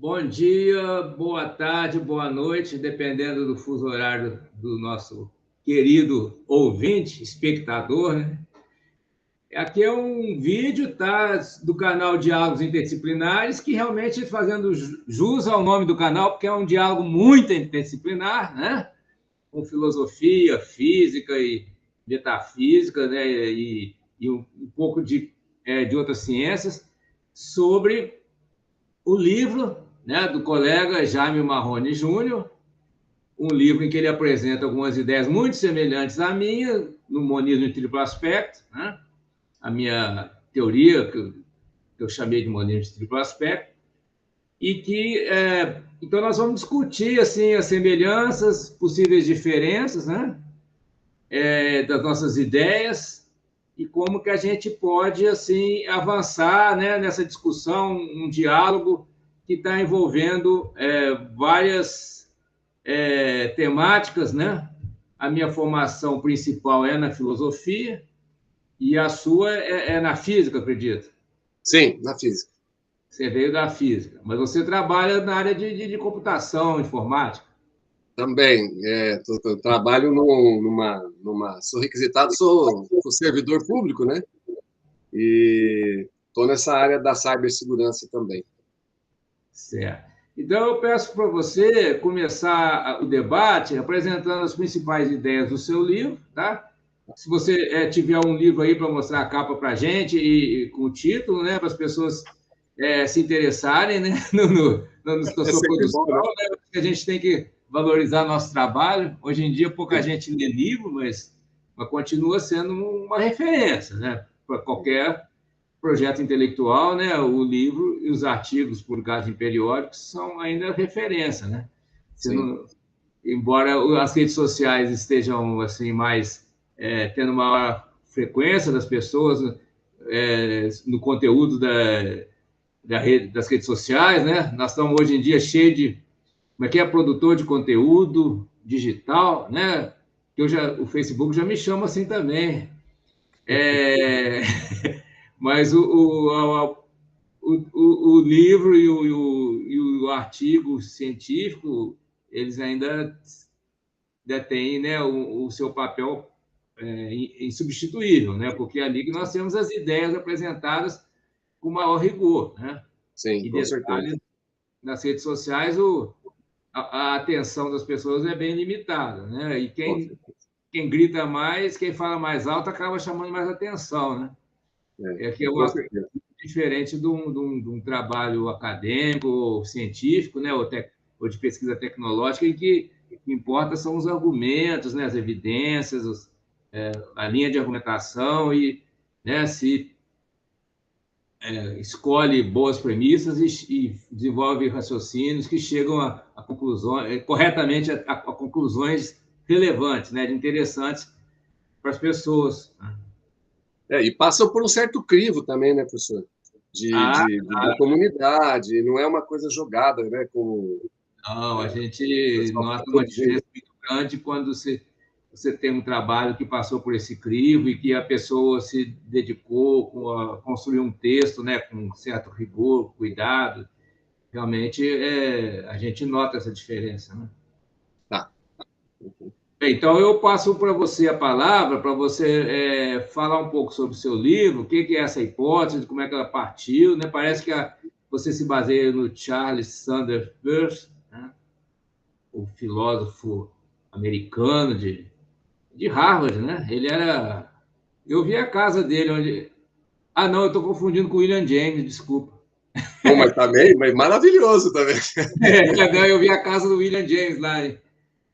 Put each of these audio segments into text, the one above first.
Bom dia, boa tarde, boa noite, dependendo do fuso horário do nosso querido ouvinte, espectador, né? Aqui é um vídeo, tá, do canal Diálogos Interdisciplinares, que realmente fazendo jus ao nome do canal, porque é um diálogo muito interdisciplinar, né? Com filosofia, física e metafísica, né? E um pouco de outras ciências, sobre o livro, né, do colega Jaime Marrone Júnior, um livro em que ele apresenta algumas ideias muito semelhantes à minha, no monismo em triplo aspecto, né? A minha teoria, que eu chamei de monismo de triplo aspecto, e que, então, nós vamos discutir assim, as semelhanças, possíveis diferenças, né, das nossas ideias, e como que a gente pode assim avançar, né, nessa discussão, um diálogo que está envolvendo várias temáticas, né? A minha formação principal é na filosofia e a sua é na física, acredito. Sim, na física. Você veio da física, mas você trabalha na área de computação, informática. Também, trabalho sou requisitado, sou servidor público, né? E estou nessa área da cibersegurança também. Certo. Então, eu peço para você começar o debate apresentando as principais ideias do seu livro, tá? Se você tiver um livro aí para mostrar a capa para a gente e com o título, né, para as pessoas se interessarem, né, na É sua sempre produção, bom, né? né? Porque a gente tem que valorizar nosso trabalho. Hoje em dia, pouca Sim, gente lê livro, mas continua sendo uma referência, né, para qualquer projeto intelectual, né, o livro e os artigos publicados em periódicos são ainda referência, né? Você sim. não, embora as redes sociais estejam assim mais tendo maior frequência das pessoas no conteúdo das redes sociais, né? Nós estamos hoje em dia cheio de como é que é produtor de conteúdo digital, né? O Facebook já me chama assim também. É, mas o livro e o artigo científico, eles ainda detêm, né, o seu papel insubstituível, né? Porque é ali que nós temos as ideias apresentadas com maior rigor, né? Sim, E com certeza. detalhe, nas redes sociais, a atenção das pessoas é bem limitada, né? E Com certeza. quem grita mais, quem fala mais alto, acaba chamando mais atenção, né? Que é Com uma certeza. diferente de um trabalho acadêmico ou científico, né, ou de pesquisa tecnológica, em que o que importa são os argumentos, né, as evidências, a linha de argumentação e, né, se escolhe boas premissas e desenvolve raciocínios que chegam a conclusões, corretamente a conclusões relevantes, né, interessantes para as pessoas. E passa por um certo crivo também, né, professor? Ah, Da comunidade, não é uma coisa jogada, né? Como não, a o gente pessoal fica nota uma produzindo. diferença muito grande quando você tem um trabalho que passou por esse crivo e que a pessoa se dedicou a construir um texto, né, com certo rigor, cuidado. Realmente, a gente nota essa diferença, né? Tá. Bem, então, eu passo para você a palavra, para você falar um pouco sobre o seu livro, o que é essa hipótese, como é que ela partiu, né? Parece que você se baseia no Charles Sanders Peirce, né? O filósofo americano de Harvard, né? Ele era. Eu vi a casa dele onde. Ah, não, eu estou confundindo com o William James, desculpa. Bom, mas também, mas maravilhoso também. Não, eu vi a casa do William James lá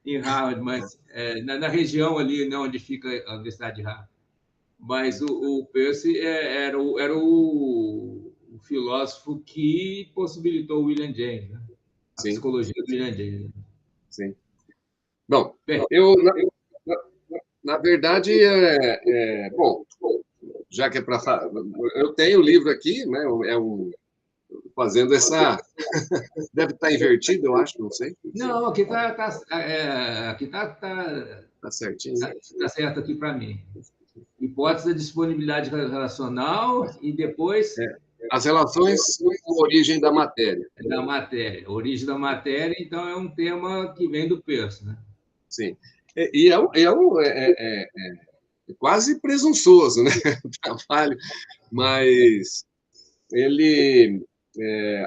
em Harvard, mas na região ali, né, onde fica a Universidade de Harvard. Mas o Percy era o filósofo que possibilitou o William James, né? A Sim, psicologia do William James. Né? sim. Bom, Bem, eu, na verdade, bom, já que é para falar, eu tenho o livro aqui, né? Fazendo essa. Deve estar invertido, eu acho, não sei. não, aqui tá Tá certinho, né? tá certo aqui para mim. Hipótese da disponibilidade relacional e depois É. as relações com a origem da matéria. Da matéria. A origem da matéria, então, é um tema que vem do Peirce, né? Sim. E é quase presunçoso, né, o trabalho, mas ele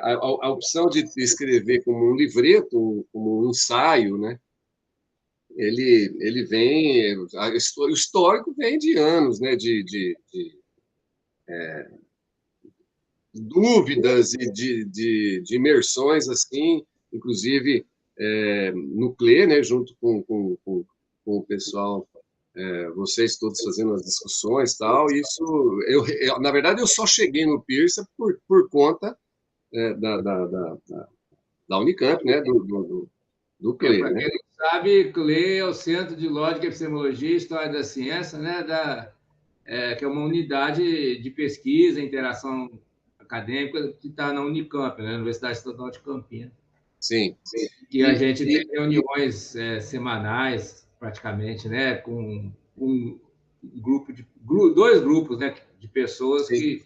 a opção de escrever como um livreto, como um ensaio, né, ele vem, o histórico vem de anos, né, de dúvidas e de imersões, assim, inclusive no CLE, né, junto com o pessoal, vocês todos fazendo as discussões e tal, isso, na verdade, eu só cheguei no Peirce por conta da Unicamp, né, do CLE, Para né? quem não sabe, CLE é o Centro de Lógica, Epistemologia e História da Ciência, né, que é uma unidade de pesquisa, interação acadêmica que está na Unicamp, né, Universidade Estadual de Campinas. Sim. Que a gente tem reuniões semanais, praticamente, né, com um grupo dois grupos, né, de pessoas que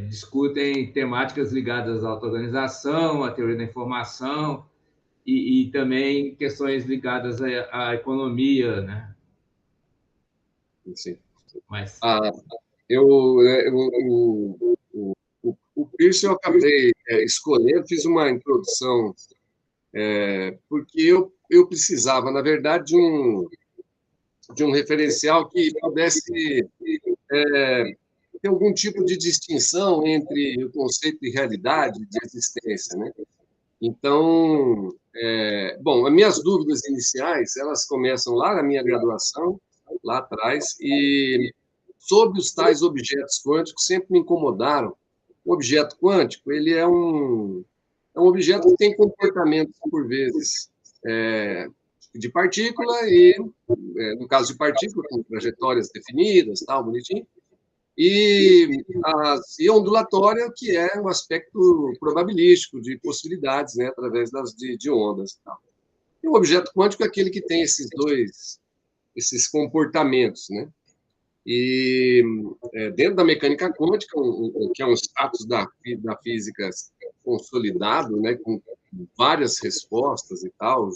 discutem temáticas ligadas à auto-organização, à teoria da informação e também questões ligadas à economia, né? Sim. Mas o Peirce eu acabei escolhendo, fiz uma introdução, porque eu precisava, na verdade, de um referencial que pudesse ter algum tipo de distinção entre o conceito de realidade e de existência, né? Então, bom, as minhas dúvidas iniciais, elas começam lá na minha graduação, lá atrás, e sobre os tais objetos quânticos sempre me incomodaram. O objeto quântico, ele é um objeto que tem comportamentos, por vezes, de partícula e, no caso de partícula, com trajetórias definidas, tal, bonitinho, e ondulatória, que é um aspecto probabilístico de possibilidades, né, através de ondas. Tal. E o objeto quântico é aquele que tem esses comportamentos, né? E dentro da mecânica quântica, que é um status da física consolidado, né, com várias respostas e tal,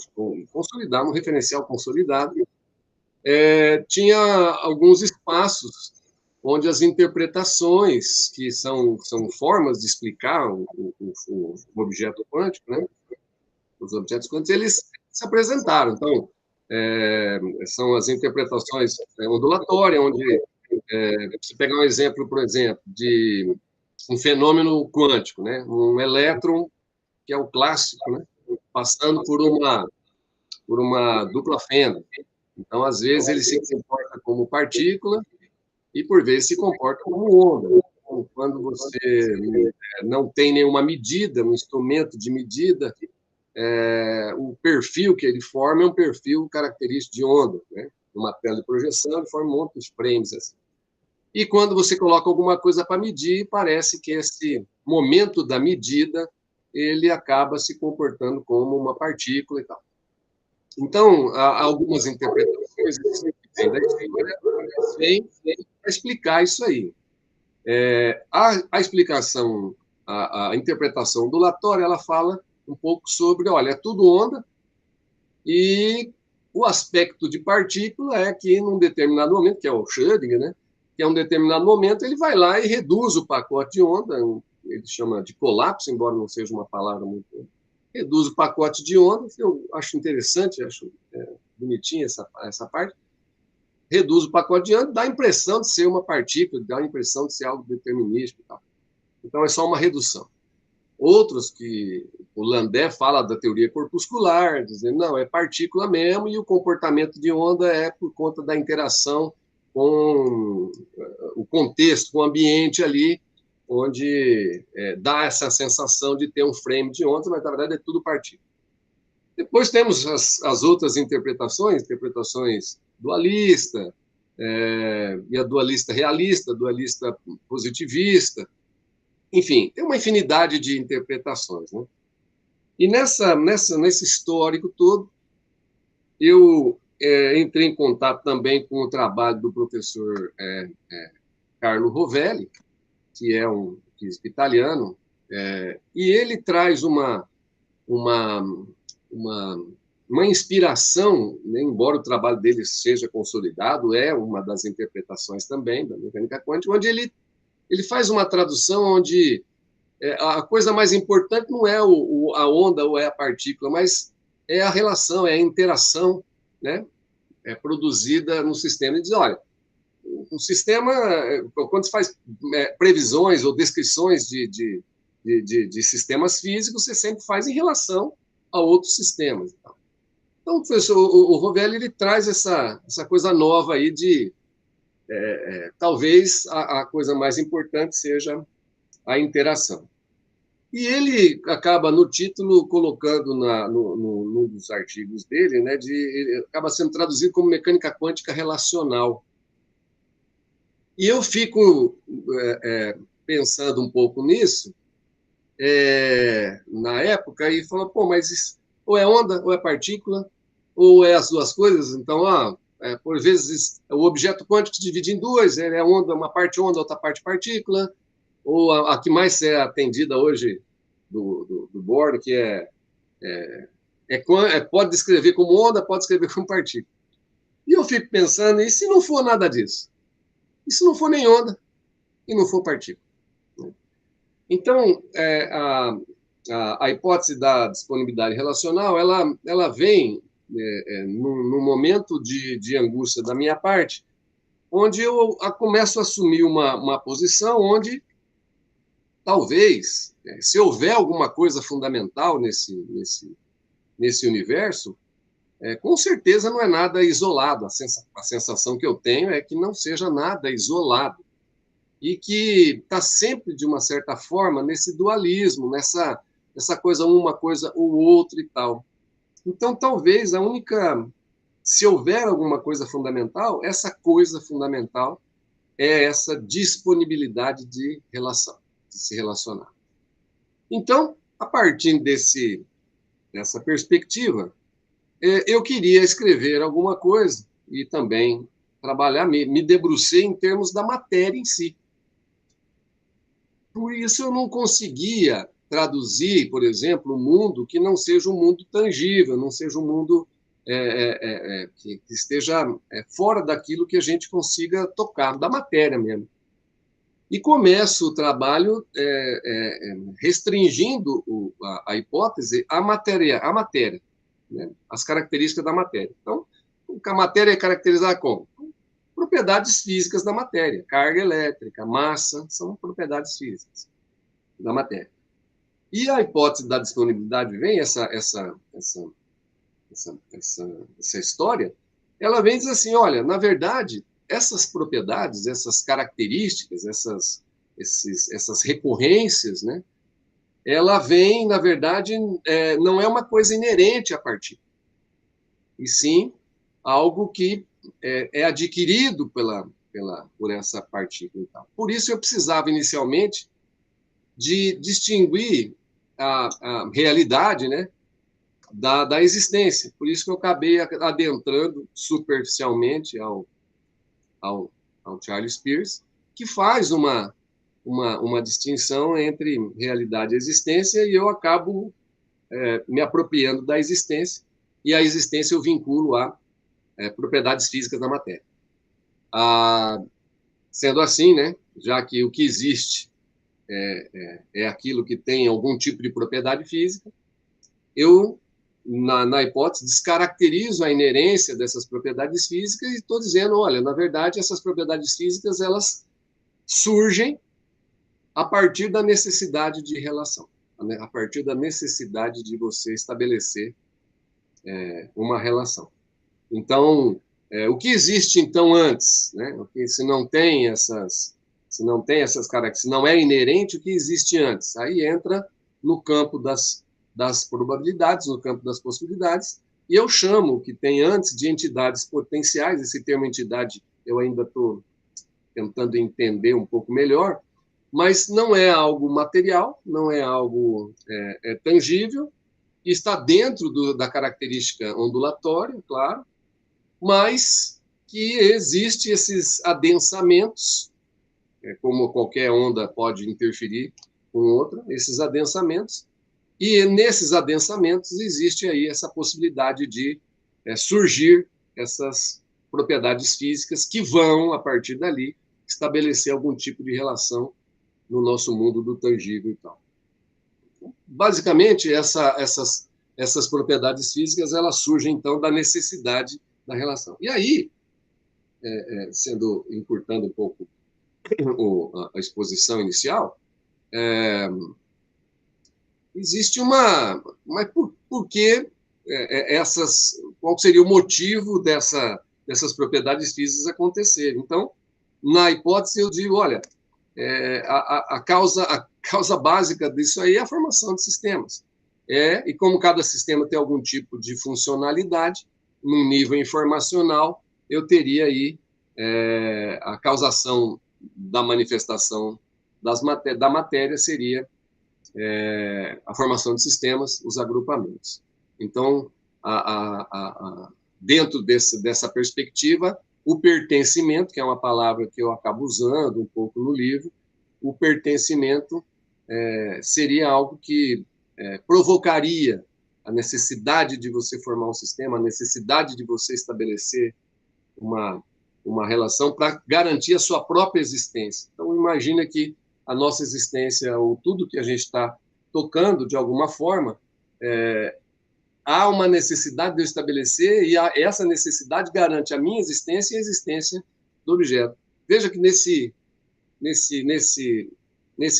consolidado, um referencial consolidado, tinha alguns espaços onde as interpretações, que são formas de explicar o objeto quântico, né, os objetos quânticos, eles se apresentaram. Então, são as interpretações ondulatórias, onde se pegar um exemplo, por exemplo, de um fenômeno quântico, né? Um elétron, que é o clássico, né? Passando por uma dupla fenda. Então, às vezes, ele se comporta como partícula e, por vezes, se comporta como onda. Então, quando você não tem nenhuma medida, um instrumento de medida, o perfil que ele forma é um perfil característico de onda, né? Uma tela de projeção, ele forma um monte de frames, assim. E quando você coloca alguma coisa para medir, parece que esse momento da medida ele acaba se comportando como uma partícula e tal. Então, há algumas interpretações que vêm da história para explicar isso aí. A explicação, a interpretação ondulatória, ela fala um pouco sobre, olha, é tudo onda, e o aspecto de partícula é que, num determinado momento, que é o Schrödinger, né? Que, em um determinado momento, ele vai lá e reduz o pacote de onda, ele chama de colapso, embora não seja uma palavra muito... Reduz o pacote de ondas, eu acho interessante, acho bonitinha essa parte. Reduz o pacote de onda, dá a impressão de ser uma partícula, dá a impressão de ser algo determinístico e tal. Então, é só uma redução. Outros que o Landé fala da teoria corpuscular, dizendo não, é partícula mesmo, e o comportamento de onda é por conta da interação com o contexto, com o ambiente ali, onde dá essa sensação de ter um frame de ondas, mas na verdade é tudo partícula. Depois temos as outras interpretações dualista, e a dualista realista, a dualista positivista, enfim, tem uma infinidade de interpretações, né? E nesse histórico todo, eu entrei em contato também com o trabalho do professor Carlo Rovelli, que é um físico italiano, e ele traz uma inspiração, né, embora o trabalho dele seja consolidado, é uma das interpretações também da mecânica quântica, onde ele faz uma tradução onde a coisa mais importante não é a onda ou é a partícula, mas é a relação, é a interação, né, produzida no sistema. Ele diz, olha, o sistema, quando se faz previsões ou descrições de sistemas físicos, você sempre faz em relação a outros sistemas. Então, professor, o Rovelli ele traz essa coisa nova aí de talvez a coisa mais importante seja a interação. E ele acaba no título colocando num dos artigos dele, né, ele acaba sendo traduzido como mecânica quântica relacional. E eu fico pensando um pouco nisso na época e falo, pô, mas isso, ou é onda, ou é partícula, ou é as duas coisas. Então, por vezes, o objeto quântico se divide em duas, é onda, uma parte onda, outra parte partícula, ou a que mais é atendida hoje do Bohr, que pode descrever como onda, pode descrever como partícula. E eu fico pensando, e se não for nada disso? E se não for nem onda e não for partícula? Então, a hipótese da disponibilidade relacional, ela vem num momento de angústia da minha parte, onde eu começo a assumir uma posição onde, talvez, se houver alguma coisa fundamental nesse universo, com certeza não é nada isolado. A sensação que eu tenho é que não seja nada isolado e que está sempre, de uma certa forma, nesse dualismo, nessa coisa, uma coisa ou outra e tal. Então, talvez se houver alguma coisa fundamental, essa coisa fundamental é essa disponibilidade de relação, de se relacionar. Então, a partir dessa perspectiva, eu queria escrever alguma coisa e também trabalhar, me debrucei em termos da matéria em si. Por isso eu não conseguia traduzir, por exemplo, um mundo que não seja um mundo tangível, não seja um mundo que esteja fora daquilo que a gente consiga tocar, da matéria mesmo. E começo o trabalho restringindo a hipótese à matéria, né? As características da matéria. Então, a matéria é caracterizada como? Propriedades físicas da matéria, carga elétrica, massa, são propriedades físicas da matéria. E a hipótese da disponibilidade vem, essa história, ela vem dizer assim, olha, na verdade, essas propriedades, essas características, essas recorrências, né, ela vem, na verdade, não é uma coisa inerente à partícula, e sim algo que é adquirido por essa partícula. Por isso eu precisava, inicialmente, de distinguir a realidade, né, da existência. Por isso que eu acabei adentrando superficialmente ao Charles Peirce, que faz uma distinção entre realidade e existência, e eu acabo me apropriando da existência, e a existência eu vinculo a propriedades físicas da matéria. Sendo assim, né, já que o que existe é aquilo que tem algum tipo de propriedade física, eu, na hipótese, descaracterizo a inerência dessas propriedades físicas e estou dizendo, olha, na verdade, essas propriedades físicas, elas surgem a partir da necessidade de relação, a partir da necessidade de você estabelecer uma relação. Então, o que existe, então, antes? Né? Se não tem essas características, se não é inerente, o que existe antes? Aí entra no campo das probabilidades, no campo das possibilidades, e eu chamo o que tem antes de entidades potenciais. Esse termo entidade eu ainda estou tentando entender um pouco melhor, mas não é algo material, não é algo tangível, está dentro da característica ondulatória, claro, mas que existe esses adensamentos como qualquer onda pode interferir com outra, esses adensamentos, e nesses adensamentos existe aí essa possibilidade de surgir essas propriedades físicas que vão, a partir dali, estabelecer algum tipo de relação no nosso mundo do tangível e tal. Basicamente, essas propriedades físicas, elas surgem, então, da necessidade da relação. E aí, encurtando um pouco a exposição inicial, existe uma... Mas por que qual seria o motivo dessas propriedades físicas acontecerem? Então, na hipótese, eu digo, olha, a causa básica disso aí é a formação de sistemas. E como cada sistema tem algum tipo de funcionalidade, num nível informacional, eu teria aí a causação da manifestação da matéria seria a formação de sistemas, os agrupamentos. Então, dentro dessa perspectiva, o pertencimento, que é uma palavra que eu acabo usando um pouco no livro, o pertencimento seria algo que provocaria a necessidade de você formar um sistema, a necessidade de você estabelecer uma relação para garantir a sua própria existência. Então, imagina que a nossa existência, ou tudo que a gente está tocando, de alguma forma, há uma necessidade de eu estabelecer, e essa necessidade garante a minha existência e a existência do objeto. Veja que nesse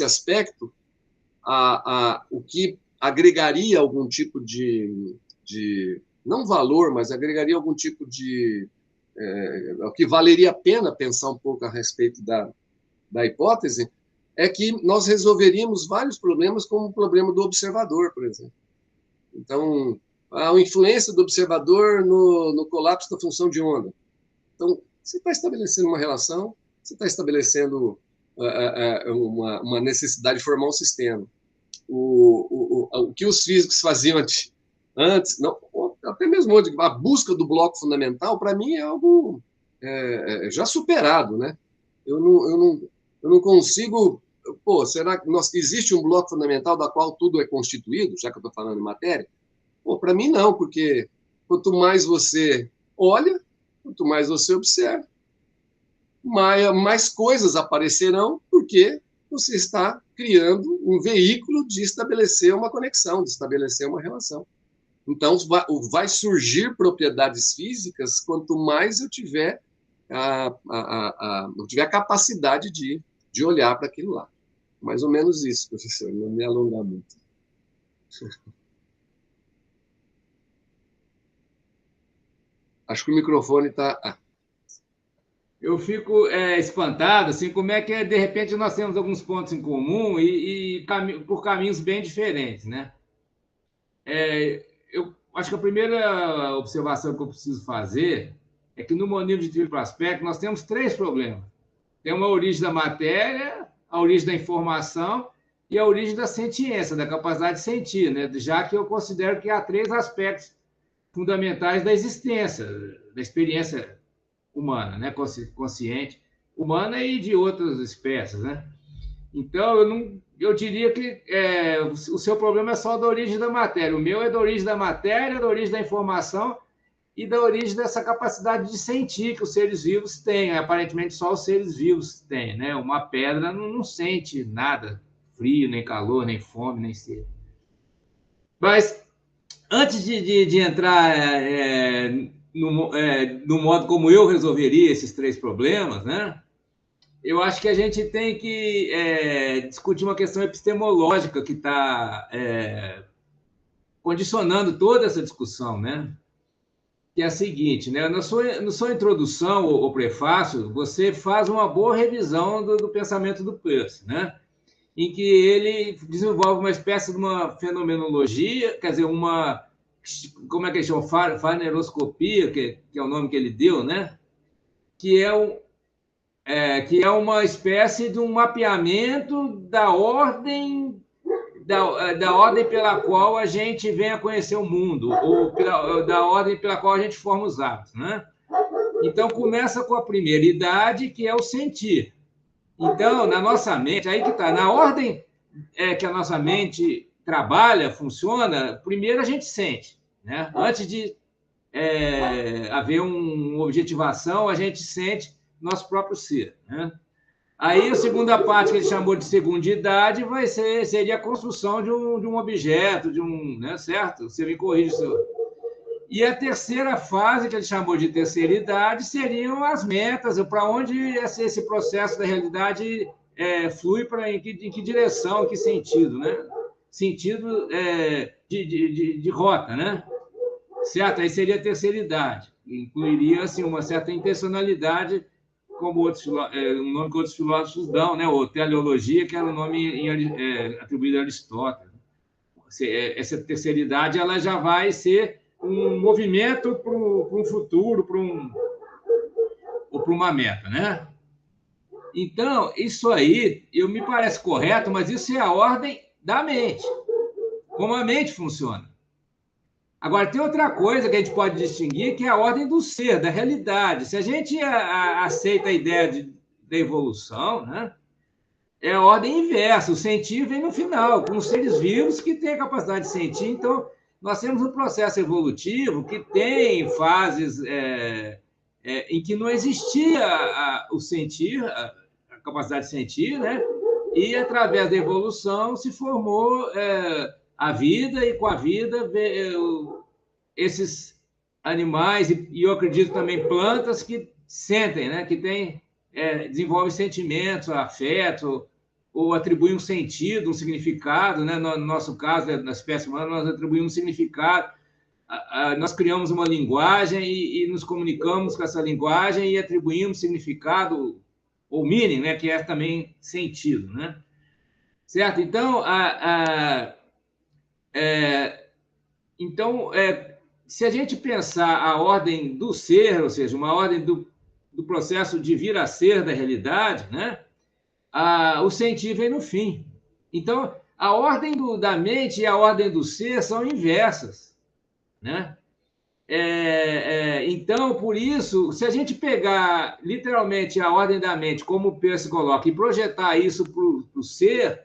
aspecto, o que agregaria algum tipo de não valor, mas agregaria algum tipo de... o que valeria a pena pensar um pouco a respeito da hipótese, é que nós resolveríamos vários problemas, como o problema do observador, por exemplo. Então, a influência do observador no colapso da função de onda. Então, você está estabelecendo uma relação, você está estabelecendo uma necessidade de formar um sistema. O que os físicos faziam antes não, até mesmo hoje, a busca do bloco fundamental, para mim, é algo já superado, né? Eu não consigo... será que existe um bloco fundamental da qual tudo é constituído, já que eu estou falando de matéria? Para mim, não, porque quanto mais você olha, quanto mais você observa, mais coisas aparecerão, porque você está criando um veículo de estabelecer uma conexão, de estabelecer uma relação. Então, vai surgir propriedades físicas quanto mais eu tiver a capacidade de olhar para aquilo lá. Mais ou menos isso, professor, não me alongar muito. Acho que o microfone está... Eu fico espantado, assim, como é que, de repente, nós temos alguns pontos em comum e por caminhos bem diferentes, né? Eu acho que a primeira observação que eu preciso fazer é que, no monismo de triplo aspecto, nós temos 3 problemas. Tem uma origem da matéria, a origem da informação e a origem da sentiência, da capacidade de sentir, né? Já que eu considero que há 3 aspectos fundamentais da existência, da experiência humana, né? Consciente, humana e de outras espécies, né? Então, eu diria que o seu problema é só da origem da matéria. O meu é da origem da matéria, da origem da informação e da origem dessa capacidade de sentir que os seres vivos têm. Aparentemente, só os seres vivos têm, né? Uma pedra não sente nada, frio, nem calor, nem fome, nem sede. Mas, antes de entrar no modo como eu resolveria esses 3 problemas, né? Eu acho que a gente tem que discutir uma questão epistemológica que está condicionando toda essa discussão, né? Que é a seguinte, né? Na sua introdução ou prefácio, você faz uma boa revisão do pensamento do Peirce, né? Em que ele desenvolve uma espécie de uma fenomenologia, quer dizer, como é que ele chama? Faneroscopia, que é o nome que ele deu, né? Que é uma espécie de um mapeamento da ordem pela qual a gente vem a conhecer o mundo, ou da ordem pela qual a gente forma os hábitos, né? Então, começa com a primeira idade, que é o sentir. Então, na nossa mente, aí que está, na ordem que a nossa mente trabalha, funciona, primeiro a gente sente, né? Antes de haver uma objetivação, a gente sente nosso próprio ser, né? Aí a segunda parte, que ele chamou de segundidade, seria a construção de um objeto, né, certo? Você me corrige, senhor. E a terceira fase, que ele chamou de terceira idade, seriam as metas, para onde esse processo da realidade flui, em que direção, em que sentido, né? Sentido de rota, né? Certo? Aí seria a terceira idade. Incluiria assim, uma certa intencionalidade, como um nome que outros filósofos dão, né? Ou teleologia, que era o nome atribuído a Aristóteles. Essa terceira idade ela já vai ser um movimento para um futuro, ou para uma meta, né? Então, isso aí me parece correto, mas isso é a ordem da mente, como a mente funciona. Agora, tem outra coisa que a gente pode distinguir, que é a ordem do ser, da realidade. Se a gente aceita a ideia da evolução, né? É a ordem inversa, o sentir vem no final, com os seres vivos que têm a capacidade de sentir. Então, nós temos um processo evolutivo que tem fases em que não existia o sentir, a capacidade de sentir, né? E, através da evolução, se formou a vida, e com a vida esses animais, e eu acredito também plantas, que sentem, né? Que desenvolvem sentimentos, afeto, ou atribuem um sentido, um significado, né? No nosso caso, na espécie humana, nós atribuímos um significado, nós criamos uma linguagem e nos comunicamos com essa linguagem e atribuímos significado, ou meaning, né? Que é também sentido, né? Certo? Então, se a gente pensar a ordem do ser, ou seja, uma ordem do processo de vir a ser da realidade, né? O sentir vem no fim. Então, a ordem da mente e a ordem do ser são inversas, né? Então, por isso, se a gente pegar literalmente a ordem da mente, como o Peirce coloca, e projetar isso para o ser,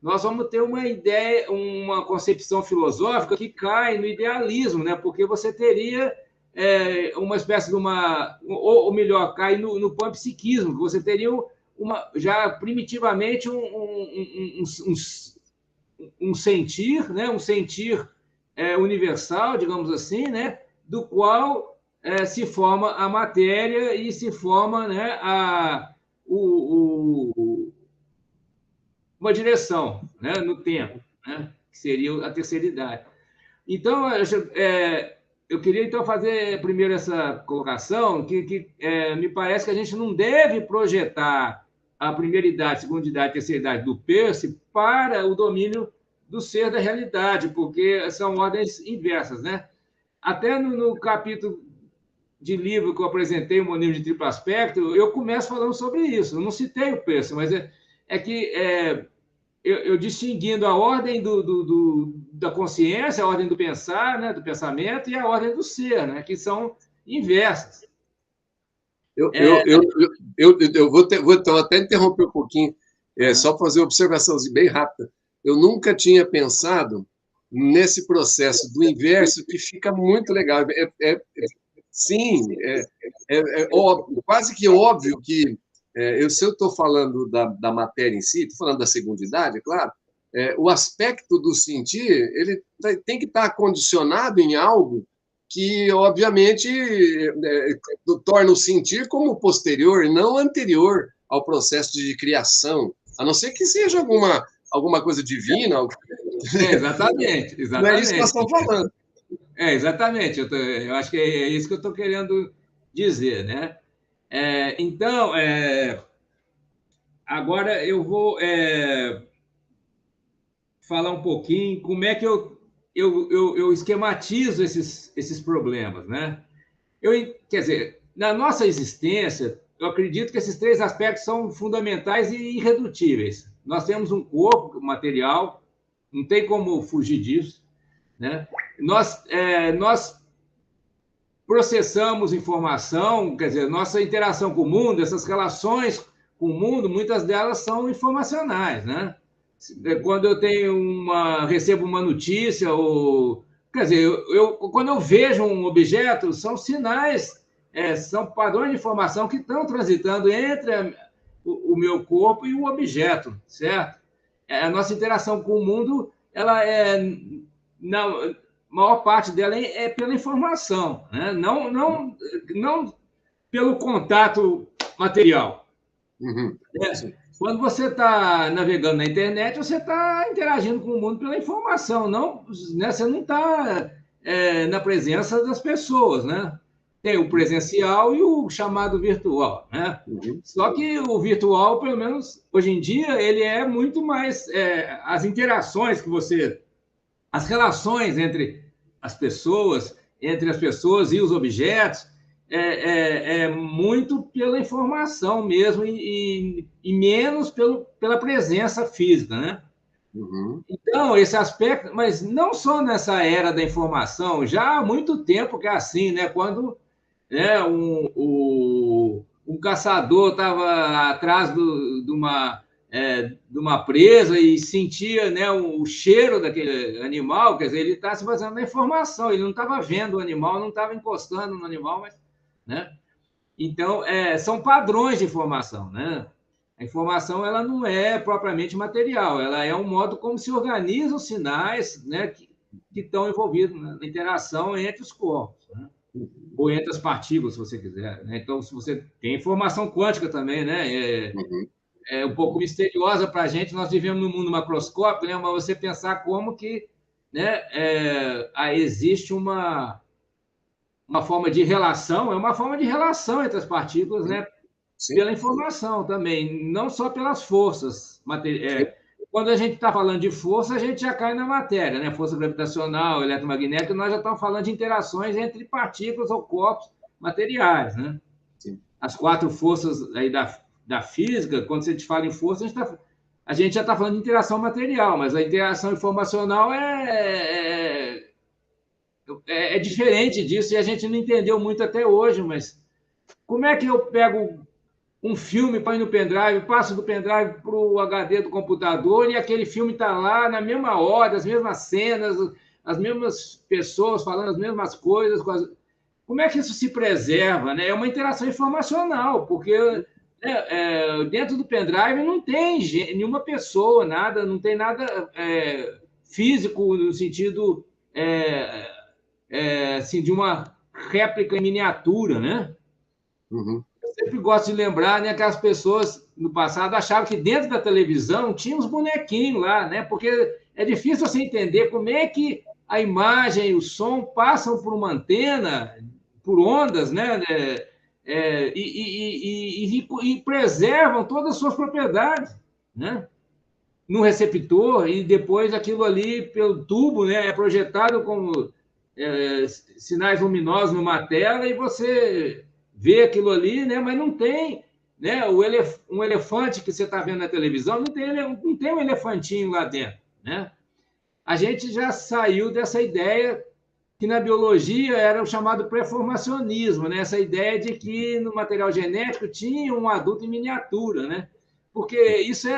nós vamos ter uma ideia, uma concepção filosófica que cai no idealismo, né? Porque você teria uma espécie de ou melhor, cai no panpsiquismo, que você teria já primitivamente um sentir, né? Um sentir universal, digamos assim, né? Do qual se forma a matéria e se forma, né? Uma direção, né? No tempo, né? Que seria a terceira idade. Então, eu queria então fazer primeiro essa colocação, que me parece que a gente não deve projetar a primeira idade, segunda idade, terceira idade do Peirce para o domínio do ser da realidade, porque são ordens inversas, né? Até no capítulo de livro que eu apresentei, o meu livro de triplo aspecto, eu começo falando sobre isso. Eu não citei o Peirce, mas eu distinguindo a ordem da consciência, a ordem do pensar, né, do pensamento, e a ordem do ser, né, que são inversas. Eu vou até interromper um pouquinho, só fazer uma observação bem rápida. Eu nunca tinha pensado nesse processo do inverso, que fica muito legal. Sim, quase que óbvio que, se eu estou falando da matéria em si, estou falando da segunda idade, é claro, o aspecto do sentir ele tem que estar condicionado em algo que, obviamente, torna o sentir como posterior e não anterior ao processo de criação, a não ser que seja alguma coisa divina. Exatamente. Não é isso que nós estamos falando. Exatamente. Eu acho que é isso que eu estou querendo dizer, né? Então, agora eu vou falar um pouquinho como é que eu esquematizo esses problemas, né? Quer dizer, na nossa existência, eu acredito que esses três aspectos são fundamentais e irredutíveis. Nós temos um corpo material, não tem como fugir disso, né? Nós processamos informação, quer dizer, nossa interação com o mundo, essas relações com o mundo, muitas delas são informacionais, né? Quando eu recebo uma notícia, ou, quer dizer, quando eu vejo um objeto, são sinais, são padrões de informação que estão transitando entre o meu corpo e o objeto, certo? A nossa interação com o mundo, ela na maior parte dela é pela informação, né? Não pelo contato material. Uhum. Quando você está navegando na internet, você está interagindo com o mundo pela informação, não, né? Você não está na presença das pessoas, né? Tem o presencial e o chamado virtual, né? Uhum. Só que o virtual, pelo menos hoje em dia, ele é muito mais as interações que as relações entre as pessoas e os objetos, muito pela informação mesmo e menos pela presença física, né? Uhum. Então, esse aspecto, mas não só nessa era da informação, já há muito tempo que é assim, né? Quando um caçador estava atrás de uma presa e sentia, né, o cheiro daquele animal, quer dizer, ele está se baseando na informação, ele não estava vendo o animal, não estava encostando no animal, mas, né? Então, são padrões de informação, né? A informação ela não é propriamente material, ela é um modo como se organizam os sinais, né, que estão envolvidos na interação entre os corpos, né? Ou entre as partículas, se você quiser, né? Então, se você tem informação quântica também, né? É um pouco misteriosa para a gente, nós vivemos num mundo macroscópico, né? Mas você pensar como que, né, existe uma forma de relação, uma forma de relação entre as partículas, né? Sim. Pela informação também, não só pelas forças. Quando a gente está falando de força, a gente já cai na matéria, né? Força gravitacional, eletromagnética, nós já estamos falando de interações entre partículas ou corpos materiais, né? Sim. As 4 forças aí da física, quando a gente fala em força, a gente já está falando de interação material, mas a interação informacional é diferente disso e a gente não entendeu muito até hoje, mas como é que eu pego um filme para ir no pendrive, passo do pendrive para o HD do computador e aquele filme está lá na mesma hora, as mesmas cenas, as mesmas pessoas falando as mesmas coisas. Como é que isso se preserva? Né? É uma interação informacional, porque dentro do pendrive não tem nenhuma pessoa, nada, não tem nada físico no sentido assim, de uma réplica em miniatura, né? Uhum. Eu sempre gosto de lembrar, né, que as pessoas no passado achavam que dentro da televisão tinha uns bonequinhos lá, né? Porque é difícil você entender como é que a imagem e o som passam por uma antena, por ondas, né? E preservam todas as suas propriedades, né? No receptor e depois aquilo ali pelo tubo, né? É projetado como sinais luminosos numa tela e você vê aquilo ali, né? Mas não tem, né? Um elefante que você está vendo na televisão não tem um elefantinho lá dentro, né? A gente já saiu dessa ideia que na biologia era o chamado pré-formacionismo, né? Essa ideia de que no material genético tinha um adulto em miniatura, né? Porque isso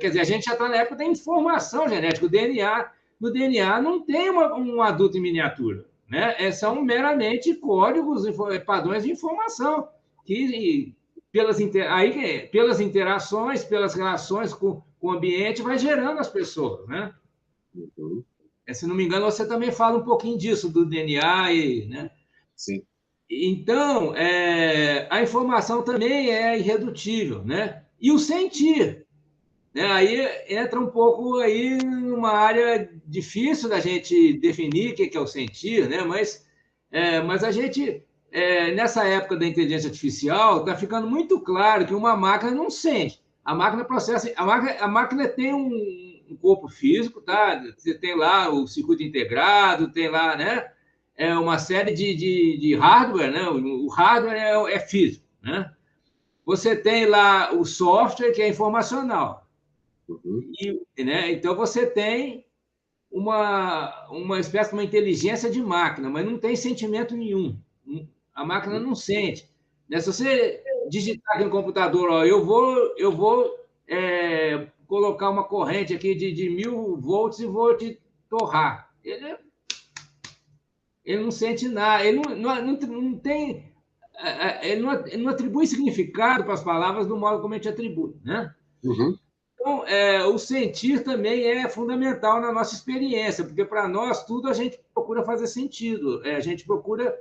quer dizer, a gente já está na época da informação genética, o DNA. No DNA não tem um adulto em miniatura, né? São meramente códigos, padrões de informação que pelas interações, pelas relações com o ambiente, vai gerando as pessoas, né? Uhum. Se não me engano, você também fala um pouquinho disso, do DNA, né? Sim. Então, a informação também é irredutível, né? E o sentir, né? Aí entra um pouco aí numa área difícil da gente definir o que é o sentir, né? Mas a gente, nessa época da inteligência artificial, está ficando muito claro que uma máquina não sente. A máquina processa, a máquina tem um corpo físico, tá? Você tem lá o circuito integrado, tem lá, né? Uma série de hardware, né? O hardware é físico, né? Você tem lá o software, que é informacional. Uhum. Né? Então, você tem uma espécie de uma inteligência de máquina, mas não tem sentimento nenhum. A máquina não sente. Né? Se você digitar aqui no computador, ó, eu vou colocar uma corrente aqui de 1000 volts e vou te torrar. Ele não sente nada, ele não tem. Ele não atribui significado para as palavras do modo como a gente atribui, né? Uhum. Então, o sentir também é fundamental na nossa experiência, porque para nós tudo a gente procura fazer sentido, a gente procura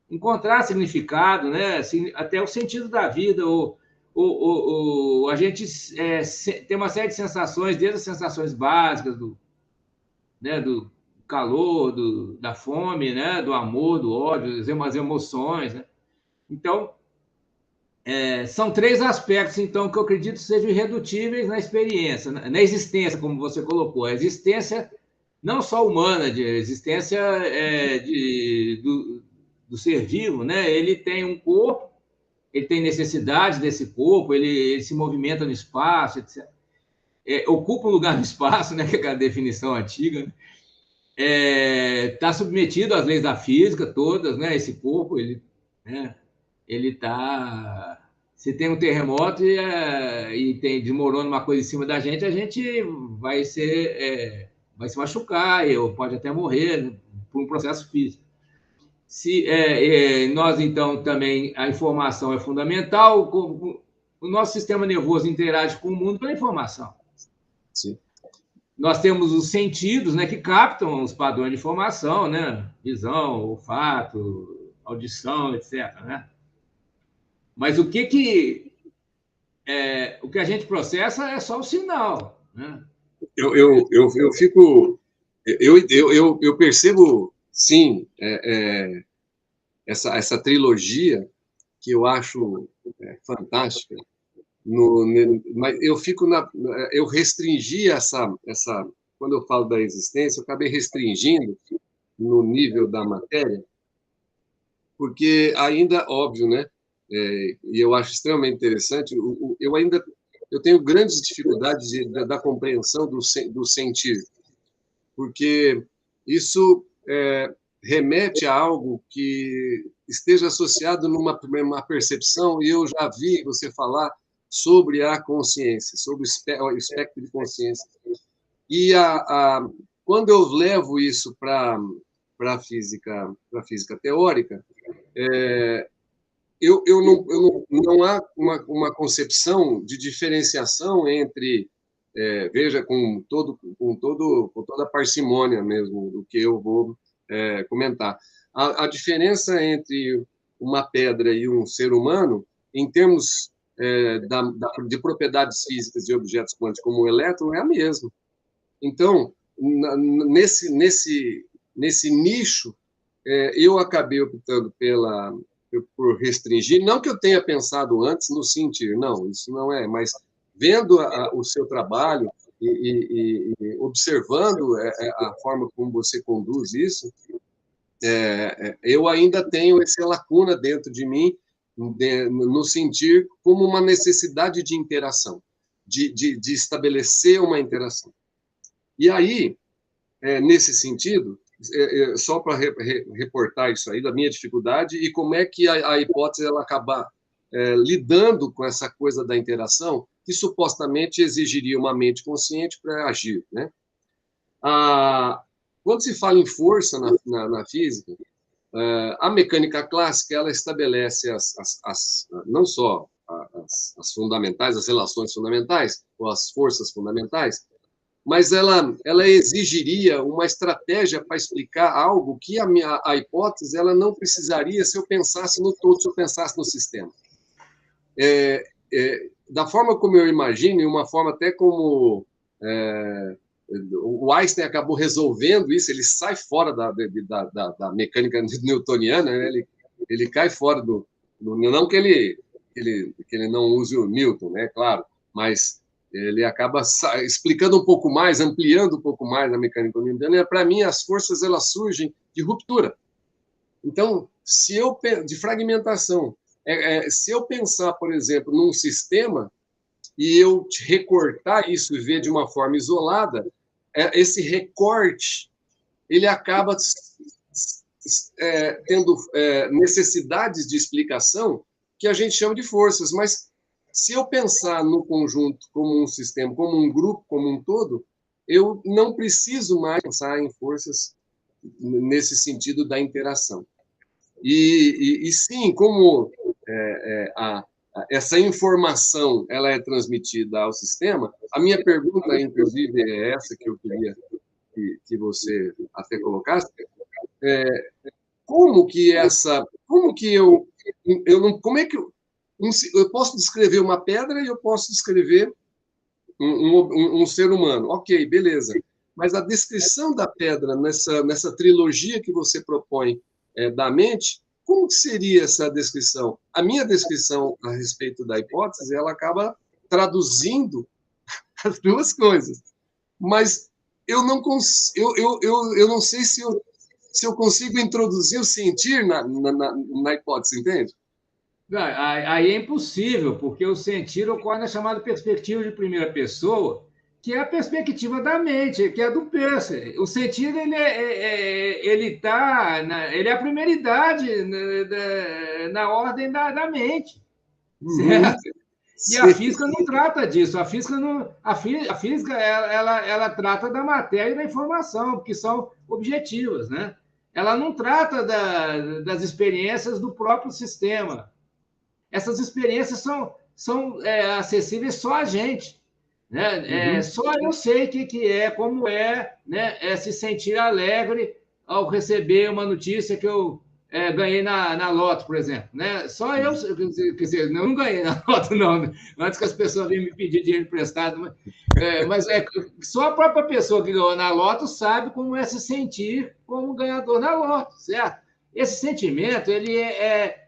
encontrar significado, né? Assim, até o sentido da vida, a gente tem uma série de sensações, desde as sensações básicas né, do calor, da fome, né, do amor, do ódio, as emoções, né? Então, são 3 aspectos, então, que eu acredito sejam irredutíveis na experiência, na existência, como você colocou. A existência não só humana, a existência do ser vivo, né? Ele tem um corpo, ele tem necessidades desse corpo, ele se movimenta no espaço, etc. Ocupa um lugar no espaço, né? Que é aquela definição antiga, né? Está submetido às leis da física todas, né? Esse corpo, né? Ele está. Se tem um terremoto desmorona uma coisa em cima da gente, a gente vai se machucar, ou pode até morrer, né? Por um processo físico. Nós, então, também, a informação é fundamental, o nosso sistema nervoso interage com o mundo pela informação. Sim. Nós temos os sentidos, né, que captam os padrões de informação, né? Visão, olfato, audição, etc., né? Mas o que a gente processa é só o sinal, né? Eu fico... Eu percebo, sim, essa trilogia que eu acho fantástica, mas eu restringi quando eu falo da existência, eu acabei restringindo no nível da matéria, porque ainda, óbvio, né? E eu acho extremamente interessante, eu tenho grandes dificuldades da compreensão do sentir, porque isso remete a algo que esteja associado numa percepção, e eu já vi você falar sobre a consciência, sobre o espectro de consciência. E quando eu levo isso para a física teórica, não há uma concepção de diferenciação entre, veja, com toda a parcimônia mesmo do que eu vou comentar. A diferença entre uma pedra e um ser humano, em termos de propriedades físicas de objetos quânticos como o elétron, é a mesma. Então, nesse nicho, eu acabei optando por restringir, não que eu tenha pensado antes no sentir, não, isso não é, mas vendo o seu trabalho e observando a forma como você conduz isso, eu ainda tenho essa lacuna dentro de mim, no sentir como uma necessidade de interação, de estabelecer uma interação. E aí, nesse sentido, só para reportar isso aí, da minha dificuldade, e como é que a hipótese ela acaba lidando com essa coisa da interação, que supostamente exigiria uma mente consciente para agir, né? Quando se fala em força na física, a mecânica clássica ela estabelece não só as fundamentais, as relações fundamentais, ou as forças fundamentais, mas ela exigiria uma estratégia para explicar algo que a hipótese ela não precisaria se eu pensasse no todo, se eu pensasse no sistema. Da forma como eu imagino, e uma forma até como o Einstein acabou resolvendo isso, ele sai fora da mecânica newtoniana, né? Ele cai fora não que ele não use o Newton, né? Claro, mas ele acaba explicando um pouco mais, ampliando um pouco mais a mecânica newtoniana. Para mim, as forças elas surgem de ruptura. Então, de fragmentação, se eu pensar, por exemplo, num sistema e eu recortar isso e ver de uma forma isolada, esse recorte ele acaba tendo necessidades de explicação que a gente chama de forças, mas se eu pensar no conjunto como um sistema, como um grupo, como um todo, eu não preciso mais pensar em forças nesse sentido da interação. E sim, como essa informação ela é transmitida ao sistema, a minha pergunta, inclusive, é essa que eu queria que você até colocasse, como que eu não, como é que eu posso descrever uma pedra e eu posso descrever um ser humano? Ok, beleza. Mas a descrição da pedra nessa trilogia que você propõe da mente, como que seria essa descrição? A minha descrição a respeito da hipótese, ela acaba traduzindo as duas coisas. Mas eu não sei se eu consigo introduzir o sentir na hipótese, entende? Aí é impossível, porque o sentir ocorre na chamada perspectiva de primeira pessoa, que é a perspectiva da mente, que é do Peirce. O sentir ele é a primeiridade na ordem da mente, certo? E a física não trata disso. A física não, a física ela trata da matéria e da informação, que são objetivas, né? Ela não trata das experiências do próprio sistema. Essas experiências são acessíveis só a gente. Né? Só eu sei que é, como né? Se sentir alegre ao receber uma notícia que eu ganhei na Loto, por exemplo. Né? Só eu, quer dizer, eu não ganhei na Loto, não. Né? Antes que as pessoas venham me pedir dinheiro emprestado. Mas só a própria pessoa que ganhou na Loto sabe como é se sentir como ganhador na Loto, certo? Esse sentimento, ele é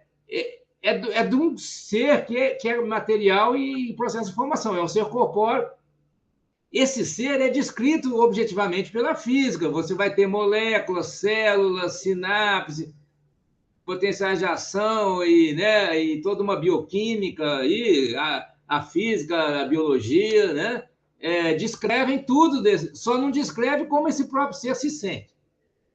de um ser que é material e processo de formação, é um ser corpóreo. Esse ser é descrito objetivamente pela física. Você vai ter moléculas, células, sinapse, potenciais de ação e toda uma bioquímica, e a física, a biologia, né? Descrevem tudo, só não descreve como esse próprio ser se sente.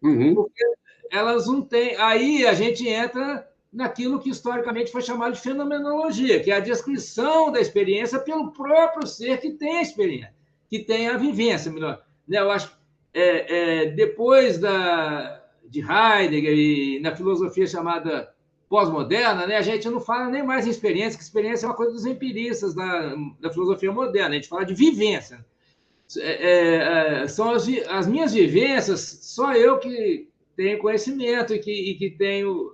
Porque elas não têm. Aí a gente entra naquilo que historicamente foi chamado de fenomenologia, que é a descrição da experiência pelo próprio ser que tem a experiência, que tem a vivência, melhor. Eu acho que depois de Heidegger e na filosofia chamada pós-moderna, né, a gente não fala nem mais em experiência, que experiência é uma coisa dos empiristas da filosofia moderna, a gente fala de vivência. São as minhas vivências, só eu que tenho conhecimento e que tenho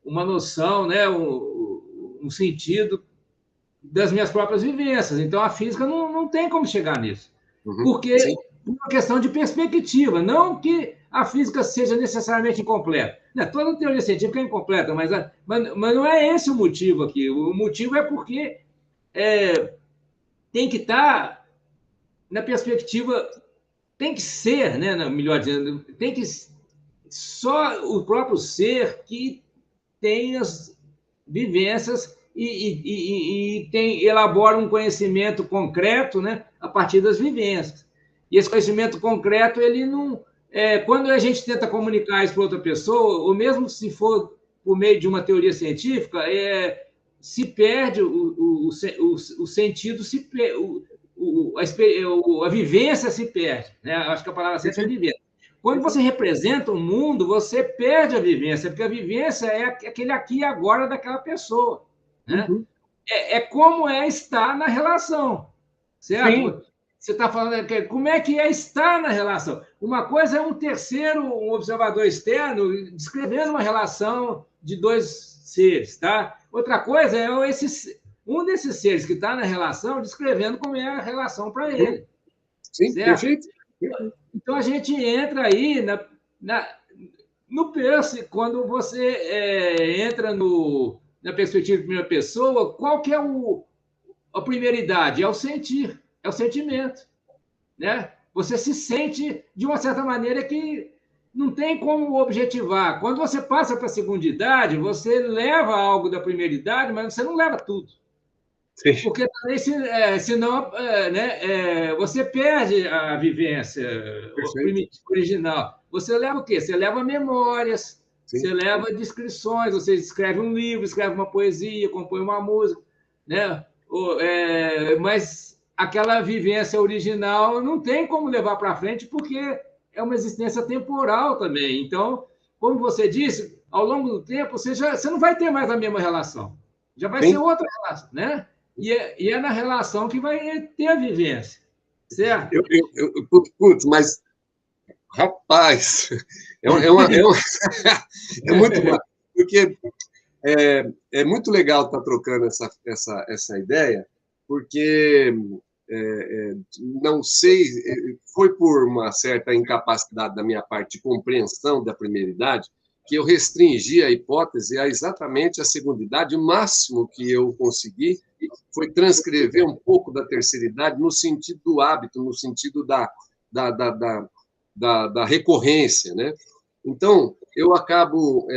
uma noção, né, um sentido das minhas próprias vivências. Então, a física não tem como chegar nisso. Porque é uma questão de perspectiva, não que a física seja necessariamente incompleta. Toda teoria científica é incompleta, mas não é esse o motivo aqui. O motivo é porque tem que estar na perspectiva, tem que ser, né, melhor dizendo, tem que só o próprio ser que tem as vivências e elabora um conhecimento concreto, né, a partir das vivências. E esse conhecimento concreto, ele não... quando a gente tenta comunicar isso para outra pessoa, ou mesmo se for por meio de uma teoria científica, se perde o sentido, a vivência se perde. Né? Acho que a palavra certa é vivência. Quando você representa o mundo, você perde a vivência, porque a vivência é aquele aqui e agora daquela pessoa. Né? Como estar na relação, certo? Sim. Você está falando como é que estar na relação. Uma coisa é um terceiro, um observador externo, descrevendo uma relação de dois seres, tá? Outra coisa é um desses seres que está na relação descrevendo como é a relação para ele. Sim, certo? Perfeito. Então, a gente entra aí no Peirce, quando você entra na perspectiva de primeira pessoa, qual que é a primeiridade? É o sentir, é o sentimento. Né? Você se sente de uma certa maneira que não tem como objetivar. Quando você passa para a segundidade, você leva algo da primeiridade, mas você não leva tudo. Sim. Porque também, senão, você perde a vivência original. Você leva o quê? Você leva memórias, Você leva descrições, você escreve um livro, escreve uma poesia, compõe uma música, né? Mas aquela vivência original não tem como levar para frente, porque é uma existência temporal também. Então, como você disse, ao longo do tempo, você não vai ter mais a mesma relação. Já vai ser outra relação, né? E é na relação que vai ter a vivência, certo? Putz, mas, rapaz, é muito bom, porque é muito legal estar trocando essa ideia, porque não sei, foi por uma certa incapacidade da minha parte de compreensão da primeira idade que eu restringi a hipótese a exatamente a segunda idade. O máximo que eu consegui foi transcrever um pouco da terceira idade no sentido do hábito, no sentido da recorrência, né? Então, eu acabo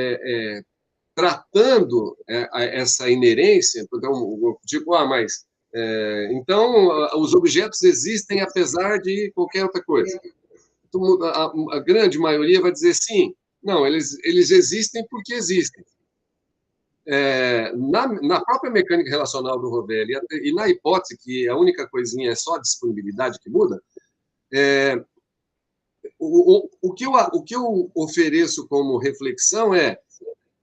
tratando essa inerência. Então, eu digo, mas então os objetos existem apesar de qualquer outra coisa. Então, a grande maioria vai dizer sim. Não, eles existem porque existem. Na própria mecânica relacional do Rovelli, e na hipótese que a única coisinha é só a disponibilidade que muda, o que eu ofereço como reflexão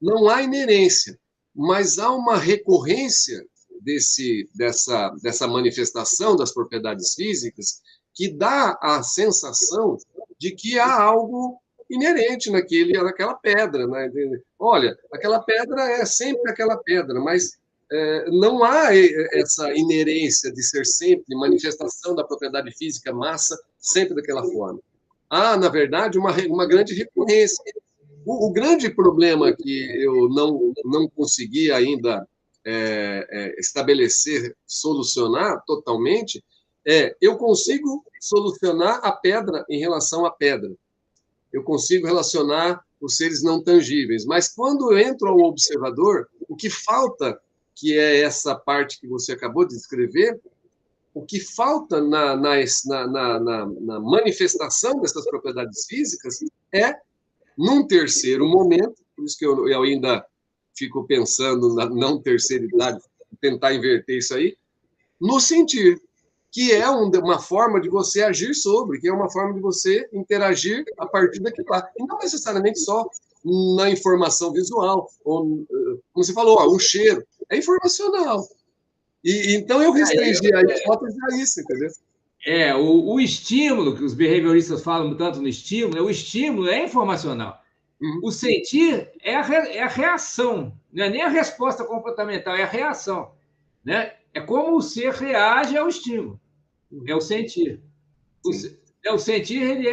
não há inerência, mas há uma recorrência dessa manifestação das propriedades físicas que dá a sensação de que há algo inerente naquela pedra, né? Olha, aquela pedra é sempre aquela pedra, mas não há essa inerência de ser sempre manifestação da propriedade física massa sempre daquela forma. Há, na verdade, uma grande recorrência. O grande problema que eu não consegui ainda estabelecer, solucionar totalmente, eu consigo solucionar a pedra em relação à pedra. Eu consigo relacionar os seres não tangíveis. Mas quando eu entro ao observador, o que falta, que é essa parte que você acabou de descrever, o que falta na manifestação dessas propriedades físicas num terceiro momento, por isso que eu ainda fico pensando na não terceira idade, tentar inverter isso aí, no sentir, que é uma forma de você agir sobre, que é uma forma de você interagir a partir daquilo lá. E não necessariamente só na informação visual, ou, como você falou, o cheiro, é informacional. E então eu restringi a hipótese a isso, entendeu? O estímulo, que os behavioristas falam tanto no estímulo, o estímulo é informacional. O sentir é a reação, não é nem a resposta comportamental, é a reação. Né? É como o ser reage ao estímulo. É o sentir. O sentir, ele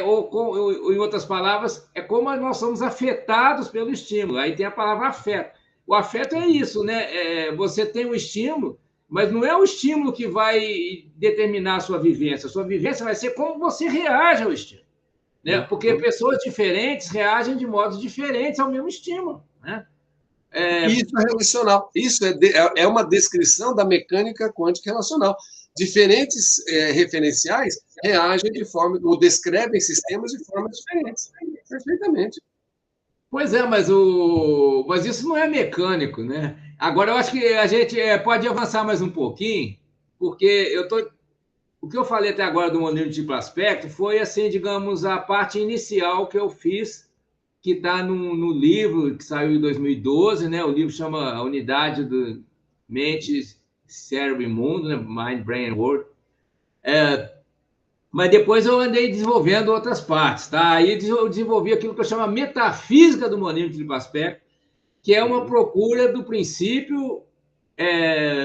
ou, em outras palavras, é como nós somos afetados pelo estímulo. Aí tem a palavra afeto. O afeto é isso, né? Você tem um estímulo, mas não é o estímulo que vai determinar a sua vivência. A sua vivência vai ser como você reage ao estímulo. Né? Porque pessoas diferentes reagem de modos diferentes ao mesmo estímulo. Né? Isso é relacional. Isso é uma descrição da mecânica quântica relacional. Diferentes referenciais reagem ou descrevem sistemas de formas diferentes. Perfeitamente. Pois é, mas isso não é mecânico, né? Agora, eu acho que a gente pode avançar mais um pouquinho, porque o que eu falei até agora do modelo de triplo aspecto foi, assim, digamos, a parte inicial que eu fiz, que está no livro que saiu em 2012, né? O livro chama A Unidade do Mente, Cérebro e Mundo, né? Mind, Brain and World. Mas depois eu andei desenvolvendo outras partes, tá? Aí eu desenvolvi aquilo que eu chamo de metafísica do monismo de triplo aspecto, que é uma procura do princípio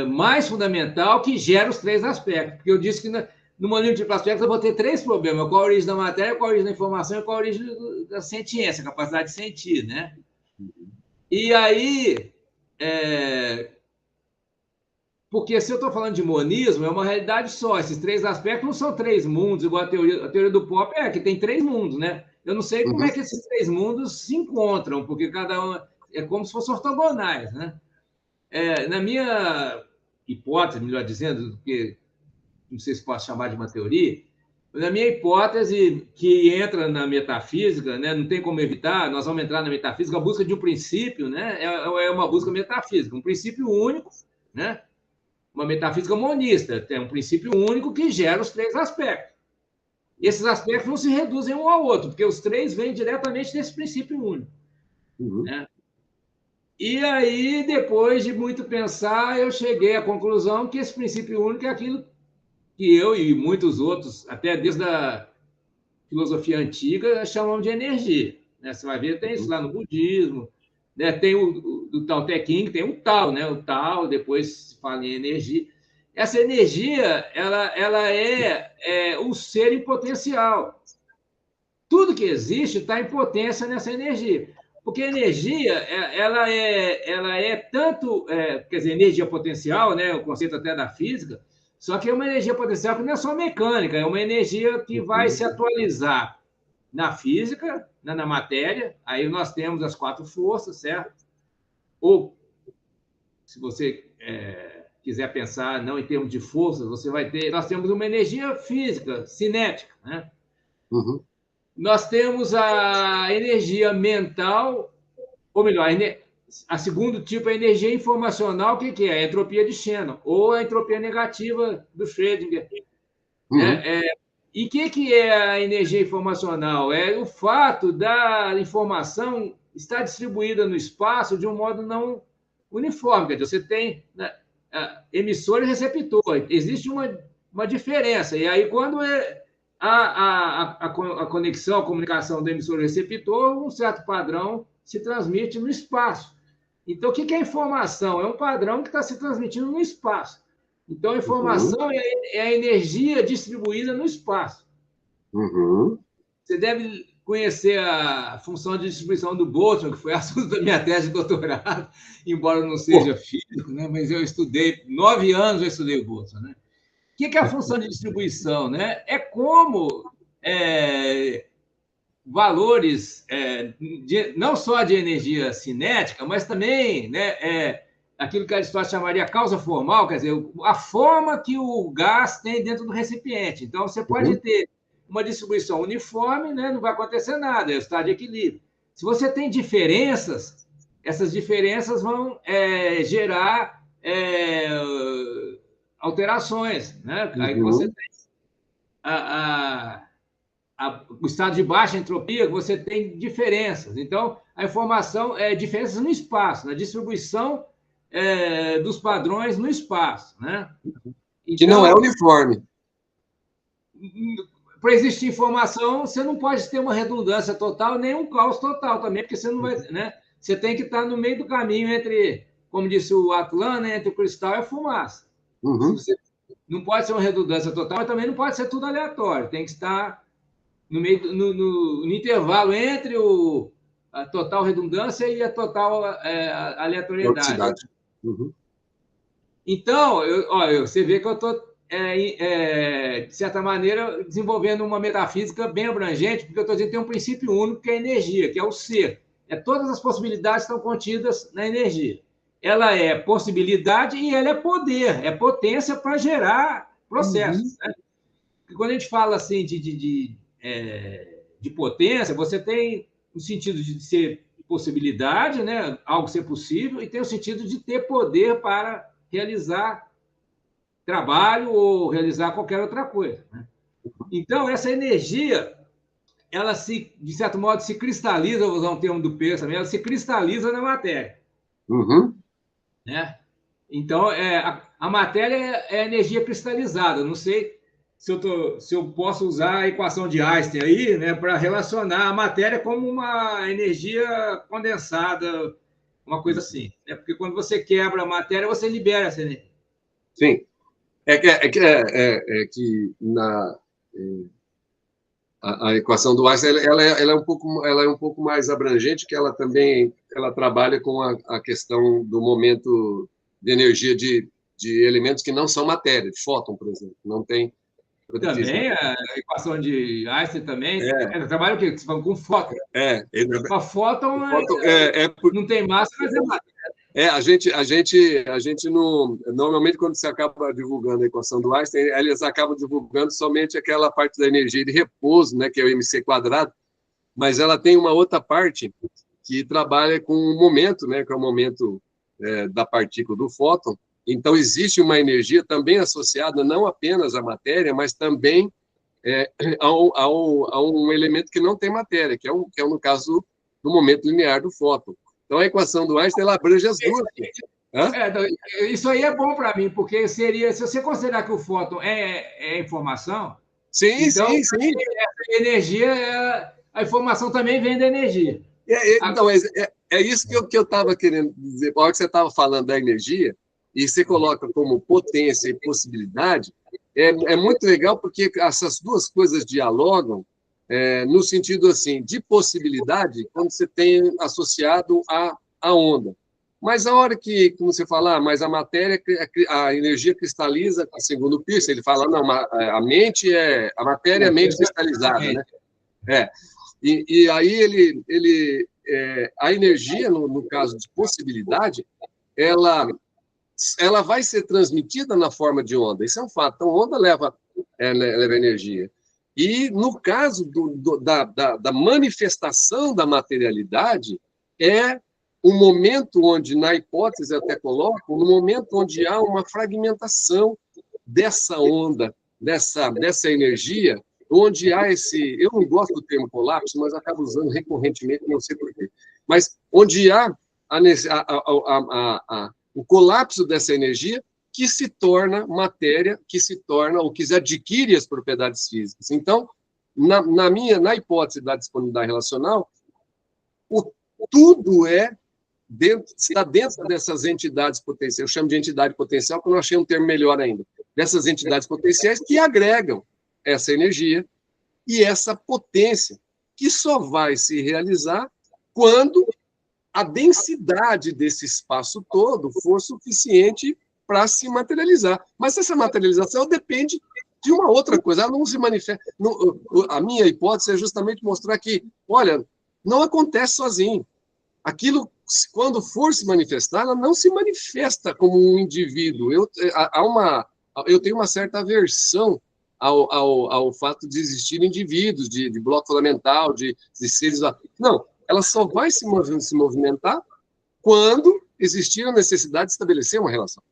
mais fundamental que gera os três aspectos. Porque eu disse que no monismo de triplo aspecto eu vou ter três problemas: qual a origem da matéria, qual a origem da informação e qual a origem da sentiência, a capacidade de sentir, né? E aí, porque se eu estou falando de monismo, é uma realidade só. Esses três aspectos não são três mundos, igual a teoria do Popper que tem três mundos, né? Eu não sei como é que esses três mundos se encontram, porque cada um é como se fossem ortogonais, né? Na minha hipótese, melhor dizendo, porque não sei se posso chamar de uma teoria, Na minha hipótese, que entra na metafísica, né, não tem como evitar, nós vamos entrar na metafísica, a busca de um princípio, né, é uma busca metafísica, um princípio único, né, uma metafísica monista, tem um princípio único que gera os três aspectos. Esses aspectos não se reduzem um ao outro, porque os três vêm diretamente desse princípio único. Né? E aí, depois de muito pensar, eu cheguei à conclusão que esse princípio único é aquilo que eu e muitos outros, até desde a filosofia antiga, chamam de energia. Né? Você vai ver, tem isso lá no budismo, né? Tem o Tao Te Ching, tem o Tao, né? O Tao, depois se fala em energia. Essa energia, ela é o ser em potencial. Tudo que existe está em potência nessa energia. Porque a energia, ela é tanto, quer dizer, energia potencial, né? O conceito até da física, só que é uma energia potencial que não é só mecânica, é uma energia que vai se atualizar na física, na matéria. Aí nós temos as quatro forças, certo? Ou, se você quiser pensar não em termos de forças, você vai ter. Nós temos uma energia física, cinética, né? Nós temos a energia mental, ou melhor, a segundo tipo é a energia informacional, que é? A entropia de Shannon, ou a entropia negativa do Schrödinger. E o que é a energia informacional? É o fato da informação estar distribuída no espaço de um modo não uniforme. Quer dizer, você tem emissor e receptor. Existe uma diferença. E aí, quando a conexão, a comunicação do emissor e receptor, um certo padrão se transmite no espaço. Então, o que é informação? É um padrão que está se transmitindo no espaço. Então, a informação é a energia distribuída no espaço. Você deve conhecer a função de distribuição do Boltzmann, que foi assunto da minha tese de doutorado, embora eu não seja físico, né? Mas eu estudei, 9 anos eu estudei o Boltzmann. Né? O que é a função de distribuição? Né? É como valores, não só de energia cinética, mas também aquilo que Aristóteles chamaria causa formal, quer dizer, a forma que o gás tem dentro do recipiente. Então, você pode ter uma distribuição uniforme, né? Não vai acontecer nada, é o estado de equilíbrio. Se você tem diferenças, essas diferenças vão gerar alterações. Né? Aí você tem o estado de baixa entropia, você tem diferenças. Então, a informação é diferenças no espaço, na distribuição dos padrões no espaço. Né? Então, que não é uniforme. Para existir informação, você não pode ter uma redundância total, nem um caos total também, porque você não vai. Né? Você tem que estar no meio do caminho entre, como disse o Atlan, né, entre o cristal e a fumaça. Você não pode ser uma redundância total, mas também não pode ser tudo aleatório. Tem que estar no meio no intervalo entre a total redundância e a total aleatoriedade. Então, você vê que eu estou, de certa maneira, desenvolvendo uma metafísica bem abrangente, porque eu estou dizendo que tem um princípio único, que é a energia, que é o ser. Todas as possibilidades estão contidas na energia. Ela é possibilidade e ela é poder, é potência para gerar processos. Né? Quando a gente fala assim de potência, você tem o sentido de ser possibilidade, né? Algo ser possível, e tem o sentido de ter poder para realizar trabalho ou realizar qualquer outra coisa. Né? Então, essa energia, ela de certo modo, se cristaliza, vou usar um termo do Peirce também, ela se cristaliza na matéria. Né? Então, a matéria é energia cristalizada. Não sei se eu posso usar a equação de Einstein aí, né, para relacionar a matéria como uma energia condensada, uma coisa assim. Né? Porque quando você quebra a matéria, você libera essa energia. Sim. É que a equação do Einstein ela é um pouco mais abrangente, que ela também trabalha com a questão do momento de energia de elementos que não são matéria, de fóton, por exemplo. Não tem. Também, a equação de Einstein também. Trabalha o quê? Você fala com fóton. A fóton não tem massa, mas é matéria. a gente não... Normalmente, quando você acaba divulgando a equação do Einstein, eles acabam divulgando somente aquela parte da energia de repouso, né, que é o mc², mas ela tem uma outra parte que trabalha com o momento, né, que é o momento da partícula do fóton. Então, existe uma energia também associada não apenas à matéria, mas também a um elemento que não tem matéria, que é no caso do momento linear do fóton. Então, a equação do Einstein ela abrange as duas. Isso aí é bom para mim, porque seria, se você considerar que o fóton é informação, sim, então sim, sim. A energia, a informação também vem da energia. Então, é isso que eu estava querendo dizer. A hora que você estava falando da energia, e você coloca como potência e possibilidade, é muito legal porque essas duas coisas dialogam no sentido assim de possibilidade quando você tem associado a onda. Mas a hora que, como você fala, mas a matéria, a energia cristaliza, segundo o Peirce, ele fala, não, a matéria é a mente cristalizada, né? E aí a energia, no caso de possibilidade, ela vai ser transmitida na forma de onda. Isso é um fato. Então, onda leva energia. E, no caso da manifestação da materialidade, é um momento onde, na hipótese, até coloco, um momento onde há uma fragmentação dessa onda, dessa energia, onde há esse... Eu não gosto do termo colapso, mas acabo usando recorrentemente, não sei porquê. Mas onde há o colapso dessa energia que se torna matéria, que se torna, ou que adquire as propriedades físicas. Então, na hipótese da disponibilidade relacional, tudo está dentro dessas entidades potenciais. Eu chamo de entidade potencial, porque eu não achei um termo melhor ainda. Dessas entidades potenciais que agregam essa energia e essa potência, que só vai se realizar quando a densidade desse espaço todo for suficiente para se materializar. Mas essa materialização depende de uma outra coisa. Ela não se manifesta... A minha hipótese é justamente mostrar que, olha, não acontece sozinho. Aquilo, quando for se manifestar, ela não se manifesta como um indivíduo. Eu tenho uma certa aversão ao fato de existirem indivíduos, de bloco fundamental, de seres... Não, ela só vai se movimentar quando existir a necessidade de estabelecer uma relação.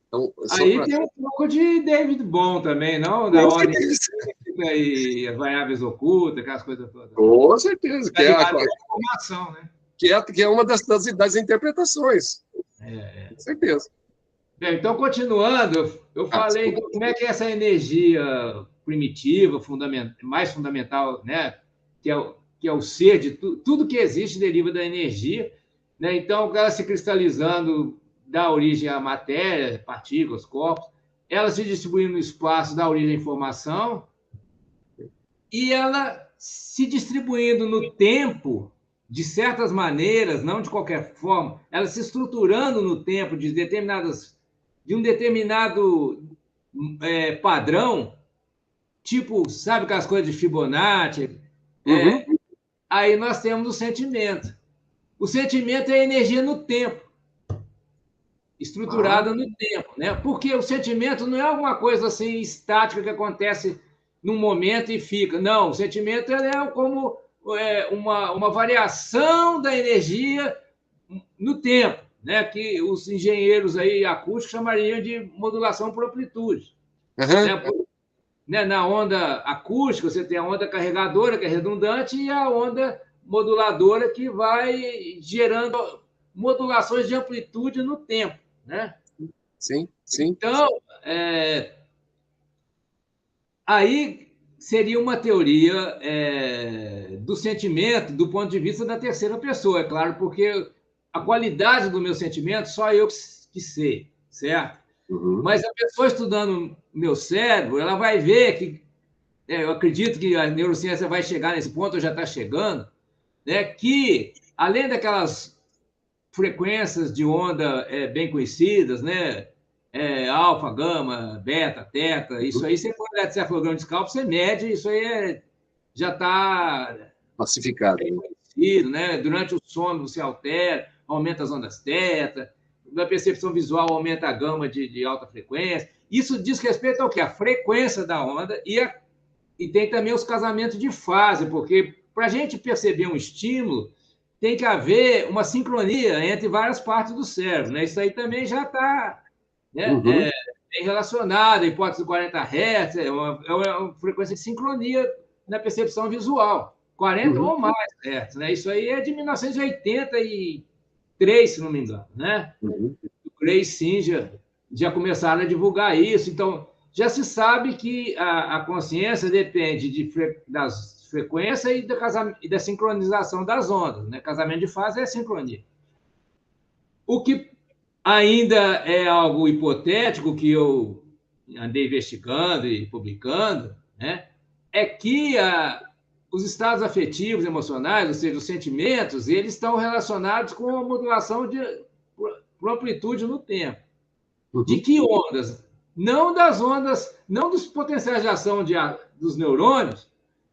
Então, aí tem um pouco de David Bohm também, não? Da ordem e as variáveis ocultas, aquelas coisas todas. Com certeza. Que é a informação, né? Que é uma das interpretações. Com certeza. Bem, então, continuando, eu falei como é que essa energia primitiva, mais fundamental, né, que é o ser de tudo que existe deriva da energia, né? Então, ela se cristalizando dá origem à matéria, partículas, corpos, ela se distribuindo no espaço dá origem à informação, e ela se distribuindo no tempo de certas maneiras, não de qualquer forma, ela se estruturando no tempo de um determinado padrão, tipo, sabe aquelas coisas de Fibonacci? Aí nós temos o sentimento. O sentimento é a energia no tempo, estruturada no tempo, né? Porque o sentimento não é alguma coisa assim estática que acontece num momento e fica. Não, o sentimento é como uma variação da energia no tempo, né? Que os engenheiros aí acústicos chamariam de modulação por amplitude. Né? Na onda acústica, você tem a onda carregadora, que é redundante, e a onda moduladora, que vai gerando modulações de amplitude no tempo, né? Sim, sim. Então, aí seria uma teoria do sentimento do ponto de vista da terceira pessoa, é claro, porque a qualidade do meu sentimento só eu que sei, certo? Mas a pessoa estudando meu cérebro, ela vai ver que, eu acredito que a neurociência vai chegar nesse ponto, ou já está chegando, né, que, além daquelas frequências de onda bem conhecidas, né, alfa, gama, beta, teta, isso aí, você pode olhar de cefalograma de Scalp, você mede, isso aí já está pacificado, conhecido, né? Durante o sono você altera, aumenta as ondas teta, na percepção visual aumenta a gama de alta frequência. Isso diz respeito ao quê? A frequência da onda e tem também os casamentos de fase, porque para a gente perceber um estímulo, tem que haver uma sincronia entre várias partes do cérebro, né? Isso aí também já está, né, bem relacionado, a hipótese do 40 Hz, é uma frequência de sincronia na percepção visual, 40 ou mais Hz, né? Isso aí é de 1983, se não me engano, né? O Gray Singer já começaram a divulgar isso, então já se sabe que a consciência depende das frequência e da sincronização das ondas, né? Casamento de fase é sincronia. O que ainda é algo hipotético que eu andei investigando e publicando, né? É que os estados afetivos, emocionais, ou seja, os sentimentos, eles estão relacionados com a modulação por amplitude no tempo. De que ondas? Não das ondas, não dos potenciais de ação dos neurônios,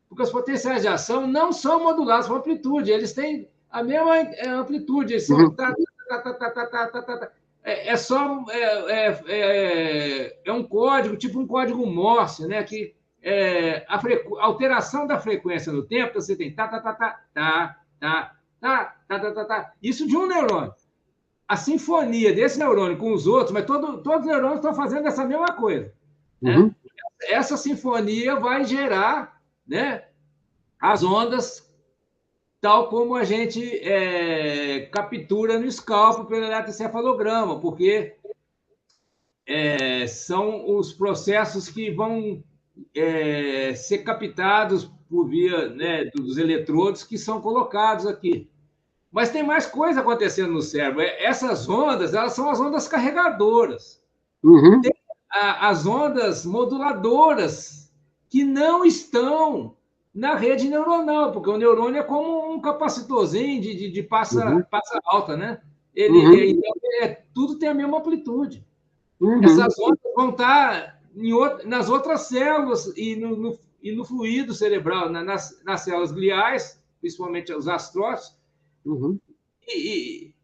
porque os potenciais de ação não são modulados por amplitude, eles têm a mesma amplitude, eles são é um código, tipo um código Morse, né? Que a alteração da frequência no tempo, você tem isso de um neurônio. A sinfonia desse neurônio com os outros, mas todos os neurônios estão fazendo essa mesma coisa. Né? Essa sinfonia vai gerar, né, as ondas, tal como a gente captura no scalpo pelo eletroencefalograma, porque são os processos que vão ser captados por via, né, dos eletrodos que são colocados aqui. Mas tem mais coisa acontecendo no cérebro. Essas ondas, elas são as ondas carregadoras. Tem as ondas moduladoras que não estão na rede neuronal, porque o neurônio é como um capacitorzinho de passa alta, né? Tudo tem a mesma amplitude. Essas ondas vão estar nas outras células e no fluido cerebral, nas células gliais, principalmente os astrócitos. E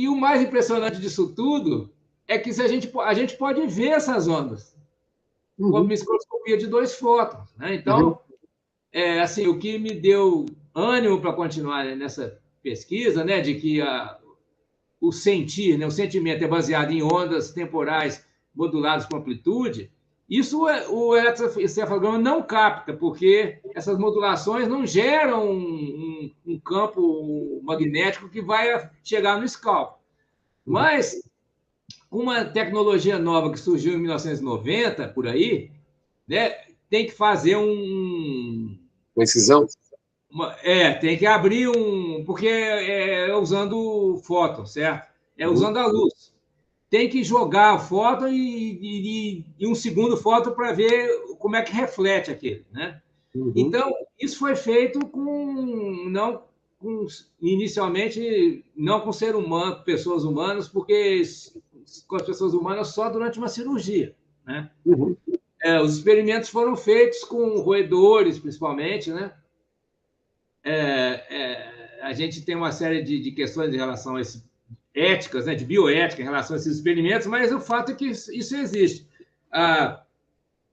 o mais impressionante disso tudo é que a gente pode ver essas ondas com a microscopia de 2 fótons. Né? Então, assim, o que me deu ânimo para continuar nessa pesquisa, né, de que o sentir, né, o sentimento é baseado em ondas temporais moduladas com amplitude, isso o eletroencefalograma não capta, porque essas modulações não geram um campo magnético que vai chegar no scalp. Mas, com uma tecnologia nova que surgiu em 1990, por aí, né, tem que fazer uma incisão? Tem que abrir porque usando fóton, certo? Usando a luz. Tem que jogar a fóton e um segundo fóton para ver como é que reflete aquele, né? Então, isso foi feito inicialmente, não com ser humano, pessoas humanas, porque com as pessoas humanas só durante uma cirurgia, né? Os experimentos foram feitos com roedores, principalmente, né? A gente tem uma série de questões em relação a éticas, né, de bioética em relação a esses experimentos, mas o fato é que isso existe.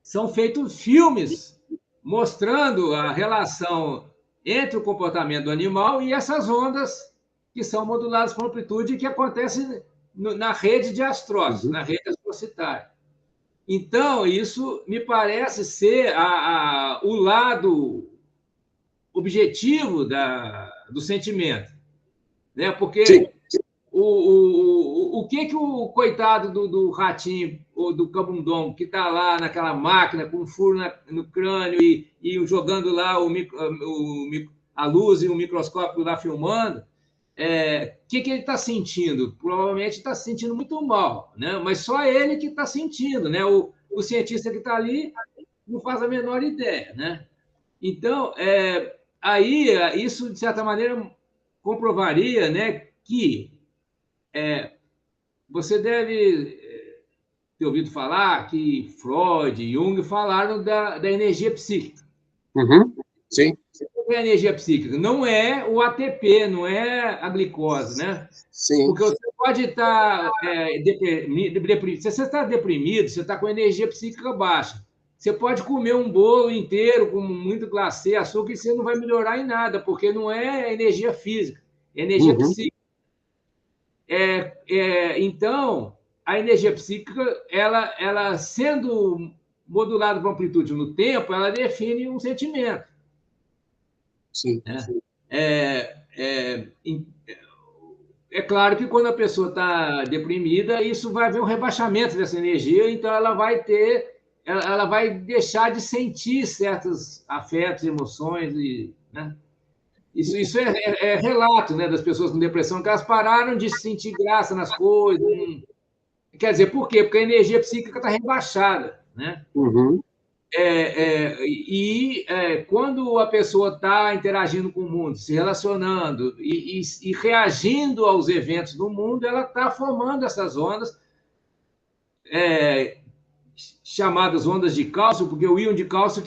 São feitos filmes mostrando a relação entre o comportamento do animal e essas ondas que são moduladas por amplitude que acontecem na rede de astrócitos, na rede astrocitária. Então, isso me parece ser o lado objetivo do sentimento, né? Porque o que o coitado do ratinho ou do camundongo que está lá naquela máquina com um furo no crânio e jogando lá a luz e o microscópio lá filmando, que ele está sentindo? Provavelmente está se sentindo muito mal, né? Mas só ele que está sentindo, né? O cientista que está ali não faz a menor ideia, né? Então, aí isso, de certa maneira, comprovaria, né, que você deve ter ouvido falar que Freud e Jung falaram da energia psíquica. Sim. é a energia psíquica? Não é o ATP, não é a glicose, né? Sim. Porque você pode estar deprimido. Se você está deprimido, você está com energia psíquica baixa. Você pode comer um bolo inteiro com muito glacê, açúcar, e você não vai melhorar em nada, porque não é energia física, é energia psíquica. Então, a energia psíquica, ela sendo modulada por amplitude no tempo, ela define um sentimento. Sim. É claro que quando a pessoa está deprimida, isso vai haver um rebaixamento dessa energia, então ela vai deixar de sentir certos afetos, emoções, né? Isso é relato, né, das pessoas com depressão, que elas pararam de sentir graça nas coisas. Quer dizer, por quê? Porque a energia psíquica está rebaixada, né? Quando a pessoa está interagindo com o mundo, se relacionando e reagindo aos eventos do mundo, ela está formando essas ondas, chamadas ondas de cálcio, porque o íon de cálcio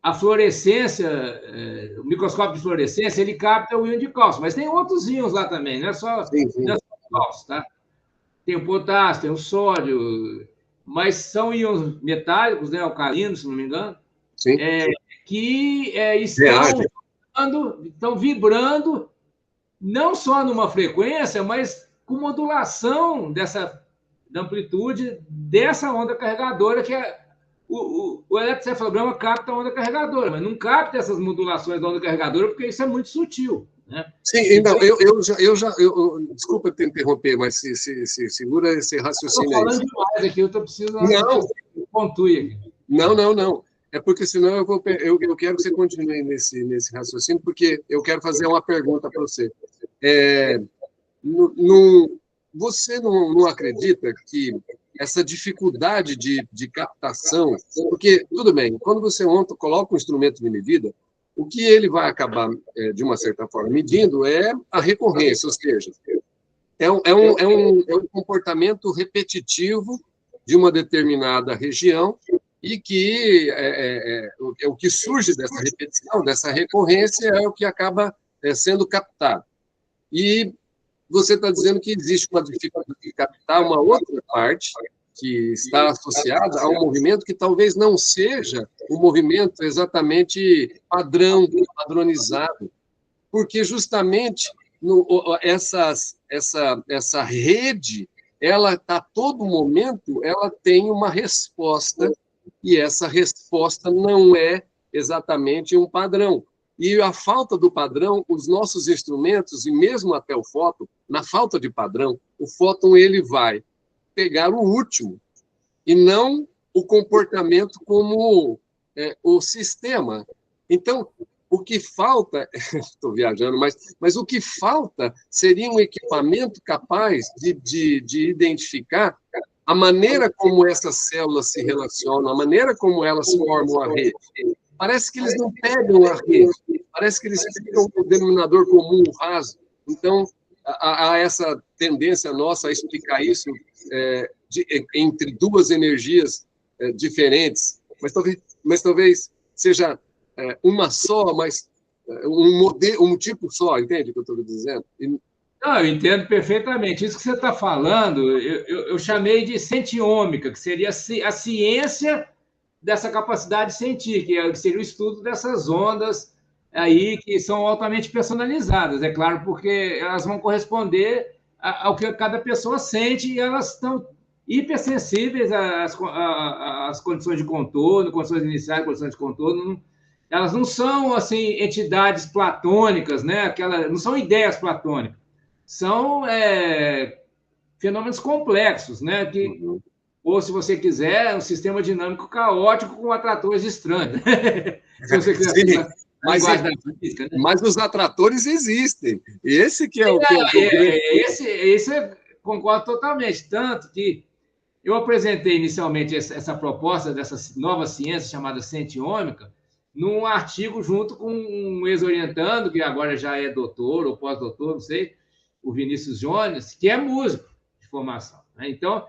a fluorescência, o microscópio de fluorescência, ele capta o íon de cálcio, mas tem outros íons lá também, não é só o cálcio, tá? Tem o potássio, tem o sódio, mas são íons metálicos, né, alcalinos, se não me engano, que estão vibrando não só numa frequência, mas com modulação da amplitude dessa onda carregadora, que o eletrocefalograma capta a onda carregadora, mas não capta essas modulações da onda carregadora, porque isso é muito sutil. Né? Sim, então, desculpa te interromper, mas se segura esse raciocínio aí. Estou falando demais aqui, eu estou precisando concluir aqui. Não. É porque senão eu quero que você continue nesse raciocínio, porque eu quero fazer uma pergunta para você. Você não acredita que essa dificuldade de captação, porque, tudo bem, quando você coloca um instrumento de medida, o que ele vai acabar, de uma certa forma, medindo é a recorrência, ou seja, é um comportamento repetitivo de uma determinada região e que o que surge dessa repetição, dessa recorrência, é o que acaba sendo captado. E você está dizendo que existe uma dificuldade de captar uma outra parte que está associada a um movimento que talvez não seja um movimento exatamente padronizado, porque justamente essa rede, ela está todo momento, ela tem uma resposta, e essa resposta não é exatamente um padrão. E a falta do padrão, os nossos instrumentos, e mesmo até o fóton, na falta de padrão, o fóton ele vai pegar o último, e não o comportamento como o sistema. Então, o que falta, estou viajando, mas o que falta seria um equipamento capaz de identificar a maneira como essas células se relacionam, a maneira como elas formam a rede. Parece que eles não pegam a rede, parece que eles ficam com o denominador comum raso. Então, há essa tendência nossa a explicar isso entre duas energias diferentes, mas talvez seja uma só, mas um tipo só, entende o que eu estou dizendo? Não, eu entendo perfeitamente. Isso que você está falando, eu chamei de sentiômica, que seria a ciência dessa capacidade de sentir, que seria o estudo dessas ondas aí que são altamente personalizadas, é claro, porque elas vão corresponder ao que cada pessoa sente e elas estão hipersensíveis às condições de contorno, condições iniciais, condições de contorno. Elas não são assim entidades platônicas, né? Não são ideias platônicas, são fenômenos complexos, né? Ou, se você quiser, um sistema dinâmico caótico com atratores estranhos. Se você quiser. Mas os atratores existem. Esse que é o Esse eu concordo totalmente. Tanto que eu apresentei inicialmente essa proposta dessa nova ciência chamada sentiômica num artigo junto com um ex-orientando, que agora já é doutor ou pós-doutor, não sei, o Vinícius Jones, que é músico de formação. Então,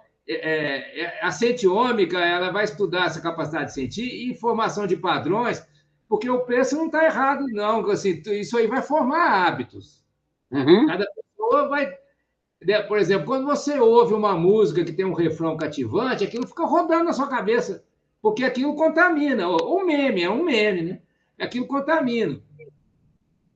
a sentiômica ela vai estudar essa capacidade de sentir e formação de padrões porque o preço não está errado, não. Assim, isso aí vai formar hábitos. Uhum. Cada pessoa vai... Por exemplo, quando você ouve uma música que tem um refrão cativante, aquilo fica rodando na sua cabeça, porque aquilo contamina. O meme, é um meme, né? Aquilo contamina.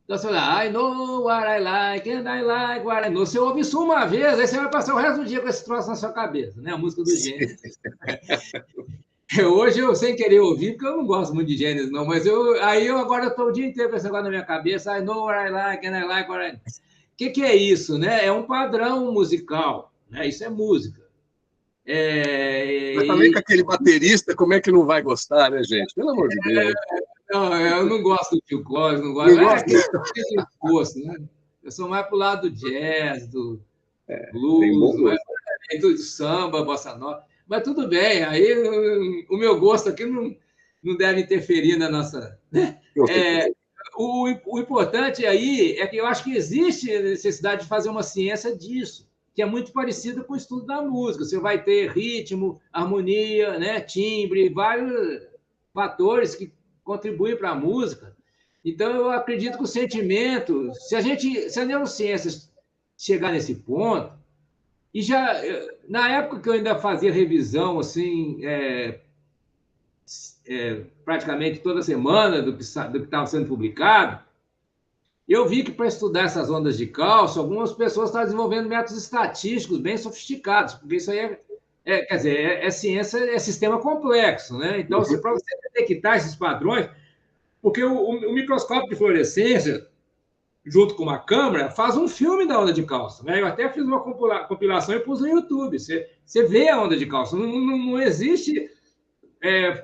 Então, você fala, I know what I like, and I like what I know. Você ouve isso uma vez, aí você vai passar o resto do dia com esse troço na sua cabeça, né? A música do Gênesis. Hoje eu, sem querer ouvir, porque eu não gosto muito de Gênesis, não, mas aí eu agora estou o dia inteiro com esse negócio na minha cabeça, I know what I like, and I like what I... O que é isso, né? É um padrão musical, né? Isso é música. Mas também com aquele baterista, como é que não vai gostar, né, gente? Pelo amor de Deus. Não, eu não gosto do Phil Collins, não gosto. Não gosta? Aquele gosto, né? Eu sou mais pro lado do jazz, do Tem blues, bom gosto. do samba, bossa nova. Mas tudo bem, aí o meu gosto aqui não deve interferir na nossa... O importante aí é que eu acho que existe a necessidade de fazer uma ciência disso, que é muito parecida com o estudo da música. Você vai ter ritmo, harmonia, né, timbre, vários fatores que contribuem para a música. Então, eu acredito que o sentimento, se a neurociência chegar nesse ponto, e já na época que eu ainda fazia revisão assim, praticamente toda semana do que estava sendo publicado, eu vi que para estudar essas ondas de cálcio, algumas pessoas estão desenvolvendo métodos estatísticos bem sofisticados, porque isso aí quer dizer, é ciência, é sistema complexo, né? Então, para você detectar esses padrões, porque o microscópio de fluorescência, junto com uma câmera, faz um filme da onda de cálcio, né? Eu até fiz uma compilação e pus no YouTube. Você vê a onda de cálcio. Não existe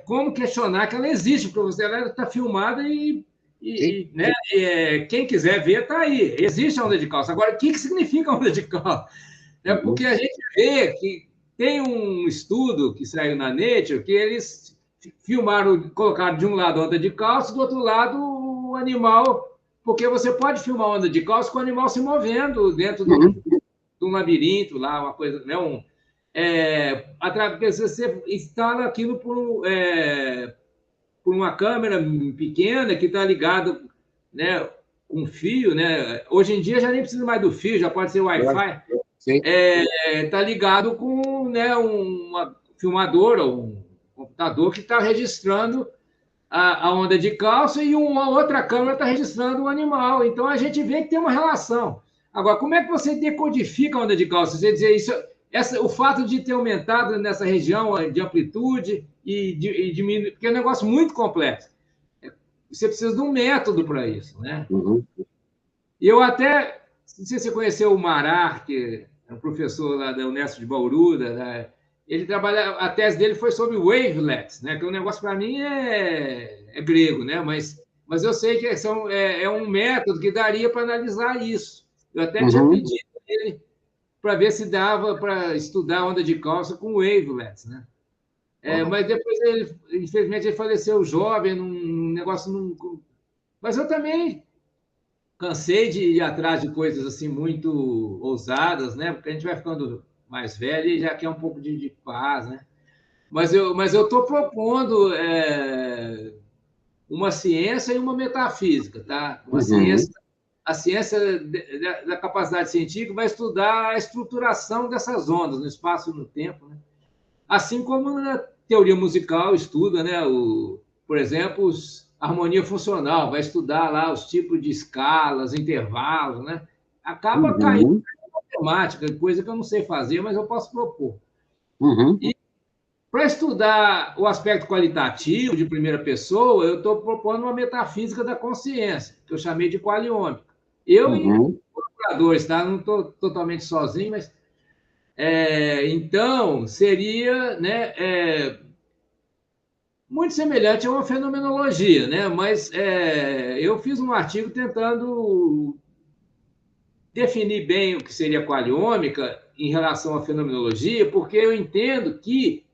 como questionar que ela existe, porque ela está filmada né, quem quiser ver está aí. Existe a onda de cálcio. Agora, o que significa a onda de cálcio? É porque a gente vê que tem um estudo que saiu na Nature que eles filmaram, colocaram de um lado a onda de cálcio, do outro lado o animal, porque você pode filmar a onda de cálcio com o animal se movendo dentro de um labirinto, lá, uma coisa, né? Através você instala aquilo por uma câmera pequena que está ligado, né, com fio, né? Hoje em dia já nem precisa mais do fio, já pode ser Wi-Fi. Está ligado com, né, uma filmadora, um computador que está registrando a onda de cálcio e uma outra câmera está registrando o animal. Então a gente vê que tem uma relação. Agora, como é que você decodifica a onda de cálcio? Você dizer isso, o fato de ter aumentado nessa região de amplitude e diminuir, porque é um negócio muito complexo. Você precisa de um método para isso, né? E eu até, não sei se você conheceu o Marar, que é um professor lá da Unesp de Bauru, ele trabalha, a tese dele foi sobre wavelets, né? Que é um negócio para mim é grego, né? Mas eu sei que é um método que daria para analisar isso. Eu até tinha pedido a ele para ver se dava para estudar a onda de cálcio com wavelets, né? Mas depois infelizmente, ele faleceu jovem, num negócio. Mas eu também cansei de ir atrás de coisas assim muito ousadas, né? Porque a gente vai ficando mais velho e já quer um pouco de paz, né? Mas eu estou propondo uma ciência e uma metafísica, tá? A ciência da capacidade científica vai estudar a estruturação dessas ondas no espaço e no tempo, né? Assim como na teoria musical estuda, né? Por exemplo, a harmonia funcional, vai estudar lá os tipos de escalas, intervalos, né? Acaba caindo na matemática, coisa que eu não sei fazer, mas eu posso propor. E para estudar o aspecto qualitativo de primeira pessoa, eu estou propondo uma metafísica da consciência, que eu chamei de qualiômica. Eu e colaboradores, tá? Não estou totalmente sozinho, mas então seria, né, muito semelhante a uma fenomenologia, né? Mas eu fiz um artigo tentando definir bem o que seria qualiômica em relação à fenomenologia, porque eu entendo que,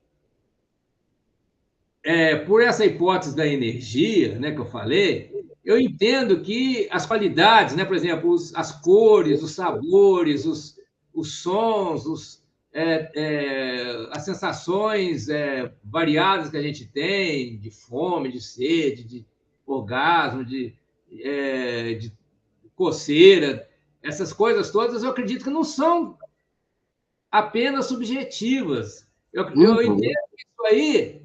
por essa hipótese da energia, né, que eu falei, eu entendo que as qualidades, né, por exemplo, as cores, os sabores, os sons, as sensações variadas que a gente tem, de fome, de sede, orgasmo, de coceira, essas coisas todas, eu acredito que não são apenas subjetivas. Eu entendo que isso aí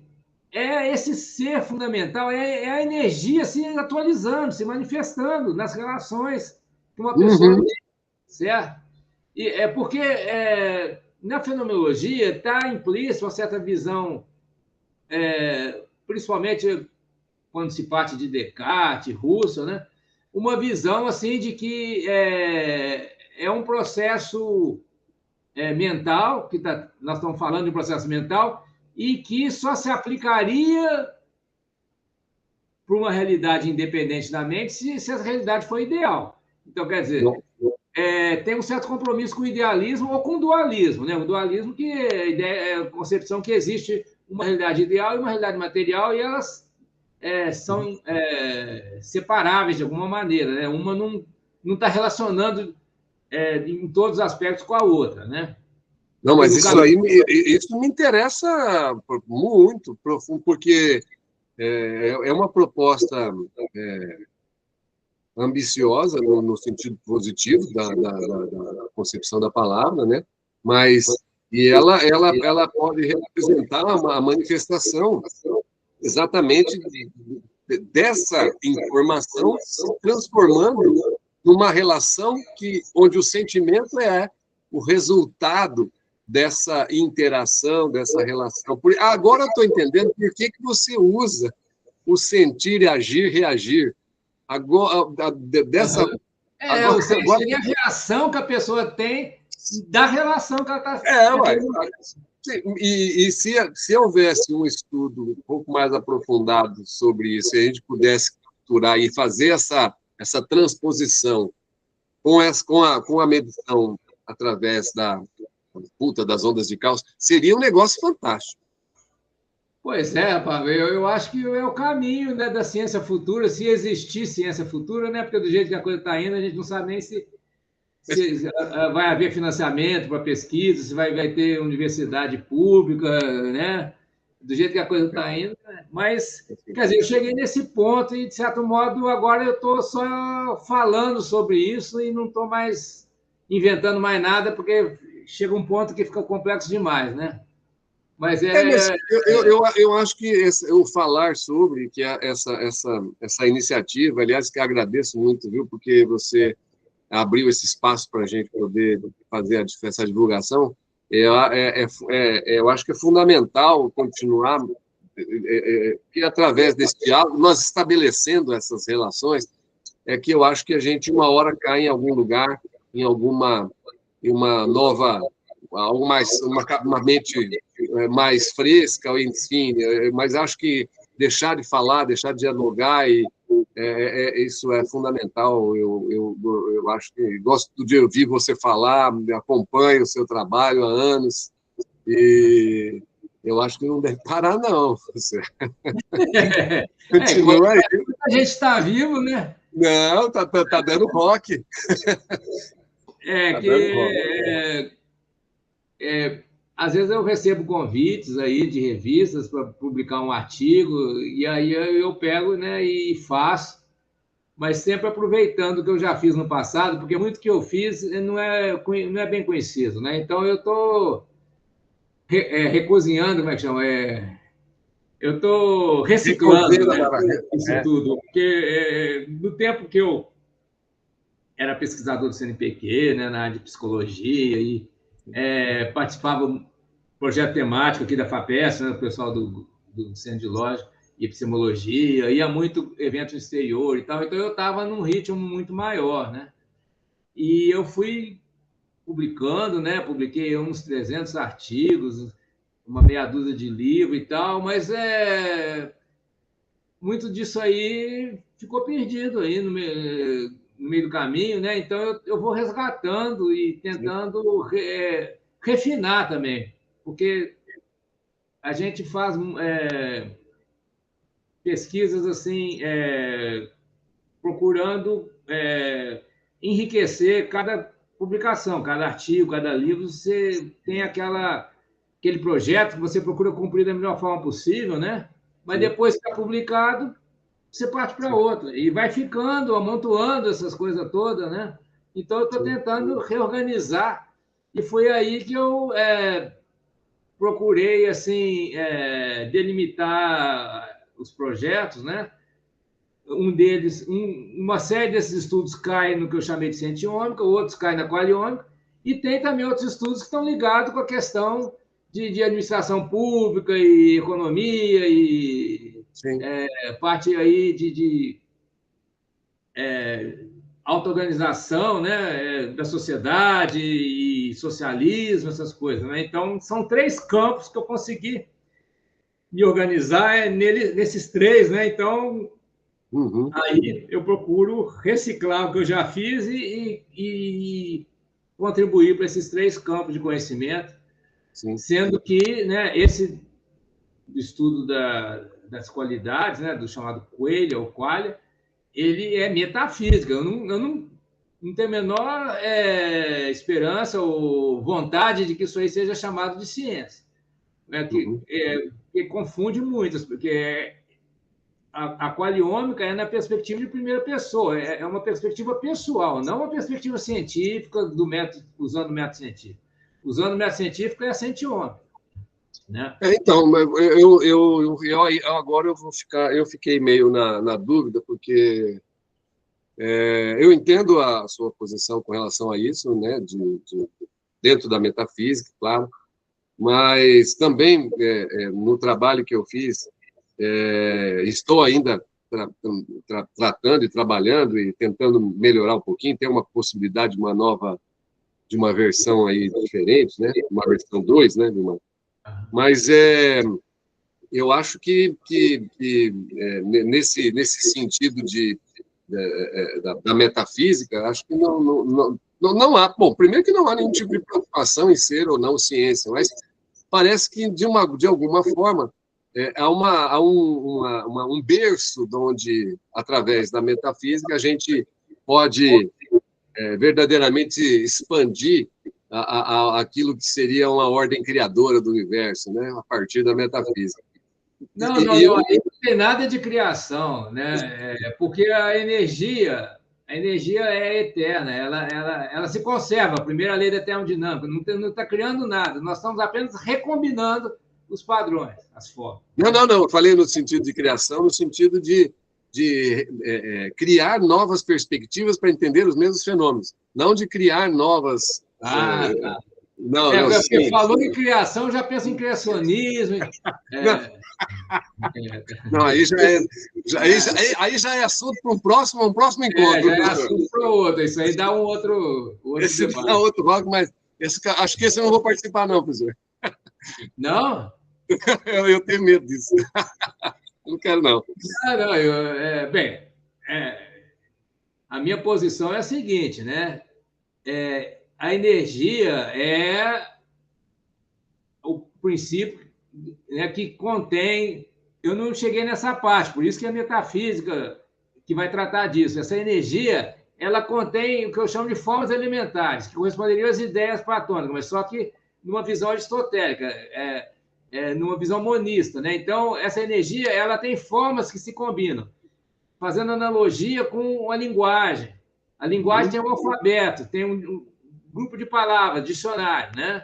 é esse ser fundamental, é a energia se atualizando, se manifestando nas relações que uma pessoa tem, certo? E é porque na fenomenologia está implícita uma certa visão, principalmente quando se parte de Descartes, Russell, né? Uma visão assim de que é um processo mental, nós estamos falando de um processo mental, e que só se aplicaria para uma realidade independente da mente se essa realidade for ideal. Então, quer dizer, tem um certo compromisso com o idealismo ou com o dualismo. Né? O dualismo que é a concepção que existe uma realidade ideal e uma realidade material, e elas são separáveis de alguma maneira. Né? Uma não está relacionando em todos os aspectos com a outra. Né? Não, mas isso me interessa muito, profundo, porque é uma proposta ambiciosa no sentido positivo da concepção da palavra, né? Mas ela pode representar uma manifestação exatamente dessa informação se transformando numa relação onde o sentimento é o resultado dessa interação, dessa relação. Agora eu estou entendendo por que você usa o sentir, agir, reagir. Agora, o sentir é a reação que a pessoa tem da relação que ela está... E se houvesse um estudo um pouco mais aprofundado sobre isso, e a gente pudesse capturar e fazer essa transposição com a medição através das ondas de caos, seria um negócio fantástico. Pois é, rapaz, eu acho que é o caminho, né, da ciência futura, se existir ciência futura, né? Porque do jeito que a coisa está indo, a gente não sabe nem se vai haver financiamento para pesquisa, se vai ter universidade pública, né? Do jeito que a coisa está indo. Né? Mas, quer dizer, eu cheguei nesse ponto e, de certo modo, agora eu estou só falando sobre isso e não estou mais inventando mais nada, porque chega um ponto que fica complexo demais, né? Mas eu acho que o falar sobre que essa iniciativa, aliás, que agradeço muito, viu, porque você abriu esse espaço para a gente poder fazer essa divulgação, eu acho que é fundamental continuar, que através desse diálogo, nós estabelecendo essas relações, que eu acho que a gente, uma hora, cai em algum lugar, em uma nova, uma mente mais fresca, enfim, mas acho que deixar de falar, deixar de dialogar, isso é fundamental. Eu acho que gosto de ouvir você falar, acompanho o seu trabalho há anos, e eu acho que não deve parar, não. Você. Continua aí. A gente está vivo, né? Não, tá dando rock. Às vezes eu recebo convites aí de revistas para publicar um artigo, e aí eu pego, né, e faço, mas sempre aproveitando o que eu já fiz no passado, porque muito que eu fiz não é bem conhecido, né? Então eu estou recozinhando, como é que chama? Eu estou reciclando isso tudo, porque no tempo que eu era pesquisador do CNPq, né, na área de psicologia, e participava do projeto temático aqui da FAPESP, né, o pessoal do Centro de Lógica e Epistemologia, ia muito evento no exterior e tal, então eu estava num ritmo muito maior, né? E eu fui publicando, né? Publiquei uns 300 artigos, uma meia dúzia de livros e tal, mas muito disso aí ficou perdido aí no meio do caminho, né? Então eu vou resgatando e tentando refinar também, porque a gente faz pesquisas assim, procurando enriquecer cada publicação, cada artigo, cada livro. Você tem aquele projeto que você procura cumprir da melhor forma possível, né? Mas depois que está publicado, você parte para outra. E vai ficando, amontoando essas coisas todas, né? Então, eu estou tentando reorganizar. E foi aí que eu procurei assim delimitar os projetos, né? Uma série desses estudos cai no que eu chamei de cientiômica, outros caem na qualiômica, e tem também outros estudos que estão ligados com a questão de administração pública e economia e parte aí de auto-organização, né, da sociedade e socialismo, essas coisas. Né? Então, são 3 campos que eu consegui me organizar nesses 3. Né? Então, aí eu procuro reciclar o que eu já fiz e contribuir para esses 3 campos de conhecimento, sendo que, né, esse estudo das qualidades, né, do chamado Coelho ou Qualia, ele é metafísica. Eu não tenho a menor esperança ou vontade de que isso aí seja chamado de ciência. Né? Que confunde muito, porque a qualiômica é na perspectiva de primeira pessoa, é uma perspectiva pessoal, não uma perspectiva científica usando o método científico. Usando o método científico é a cientiômica. Né? Então, agora eu fiquei meio na dúvida, porque eu entendo a sua posição com relação a isso, né, dentro da metafísica, claro, mas também no trabalho que eu fiz, estou ainda tratando e trabalhando e tentando melhorar um pouquinho, tem uma possibilidade de uma versão aí diferente, né, uma versão 2, né, mas eu acho que nesse sentido da metafísica, acho que não há. Bom, primeiro que não há nenhum tipo de preocupação em ser ou não ciência, mas parece que, de alguma forma, há um berço onde, através da metafísica, a gente pode verdadeiramente expandir aquilo que seria uma ordem criadora do universo, né, a partir da metafísica. Não, aí não tem nada de criação, né? Porque a energia é eterna, ela se conserva, a primeira lei da termodinâmica, não está criando nada, nós estamos apenas recombinando os padrões, as formas. Não, eu falei no sentido de criação, no sentido de criar novas perspectivas para entender os mesmos fenômenos, não de criar novas... Tá. Não, porque falou em criação, já pensa em criacionismo. Não, aí já é assunto para um próximo encontro. Já é assunto para outro. Isso aí dá um outro esse debate. Dá outro rock, mas acho que esse eu não vou participar, não, professor. Não? Eu tenho medo disso. Não quero, não. Bem, a minha posição é a seguinte, né? A energia é o princípio, né, que contém... Eu não cheguei nessa parte, por isso que é a metafísica que vai tratar disso. Essa energia, ela contém o que eu chamo de formas elementares, que corresponderiam às ideias platônicas, mas só que numa visão aristotélica, numa visão monista. Né? Então, essa energia ela tem formas que se combinam, fazendo analogia com a linguagem. A linguagem tem um alfabeto, tem um grupo de palavras, dicionário, né?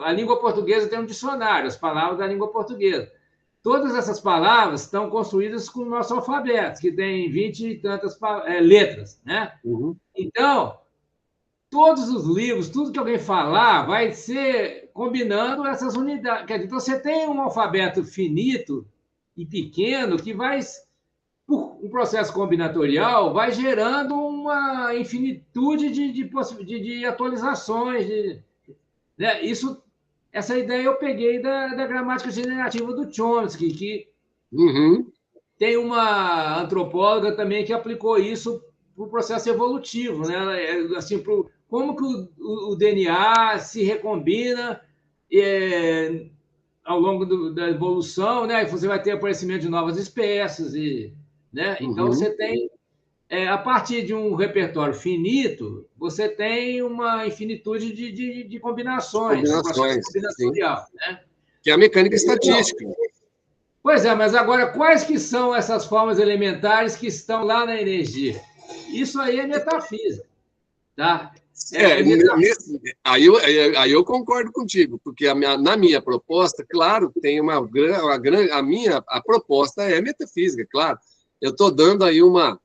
A língua portuguesa tem um dicionário, as palavras da língua portuguesa. Todas essas palavras estão construídas com o nosso alfabeto, que tem 20 e tantas letras, né? Então, todos os livros, tudo que alguém falar, vai ser combinando essas unidades. Quer dizer, então, você tem um alfabeto finito e pequeno que vai, por um processo combinatorial, vai gerando uma infinitude de atualizações. Né? Essa ideia eu peguei da gramática generativa do Chomsky, que tem uma antropóloga também que aplicou isso para o processo evolutivo, né? Assim, como que o DNA se recombina ao longo da evolução, né? Você vai ter aparecimento de novas espécies, né? Então você tem a partir de um repertório finito, você tem uma infinitude de combinações. Combinatorial, né? Que é a mecânica estatística. Pois é, mas agora, quais que são essas formas elementares que estão lá na energia? Isso aí é metafísica, tá? Aí eu concordo contigo, porque na minha proposta, claro, tem a proposta é metafísica, claro. Eu estou dando aí uma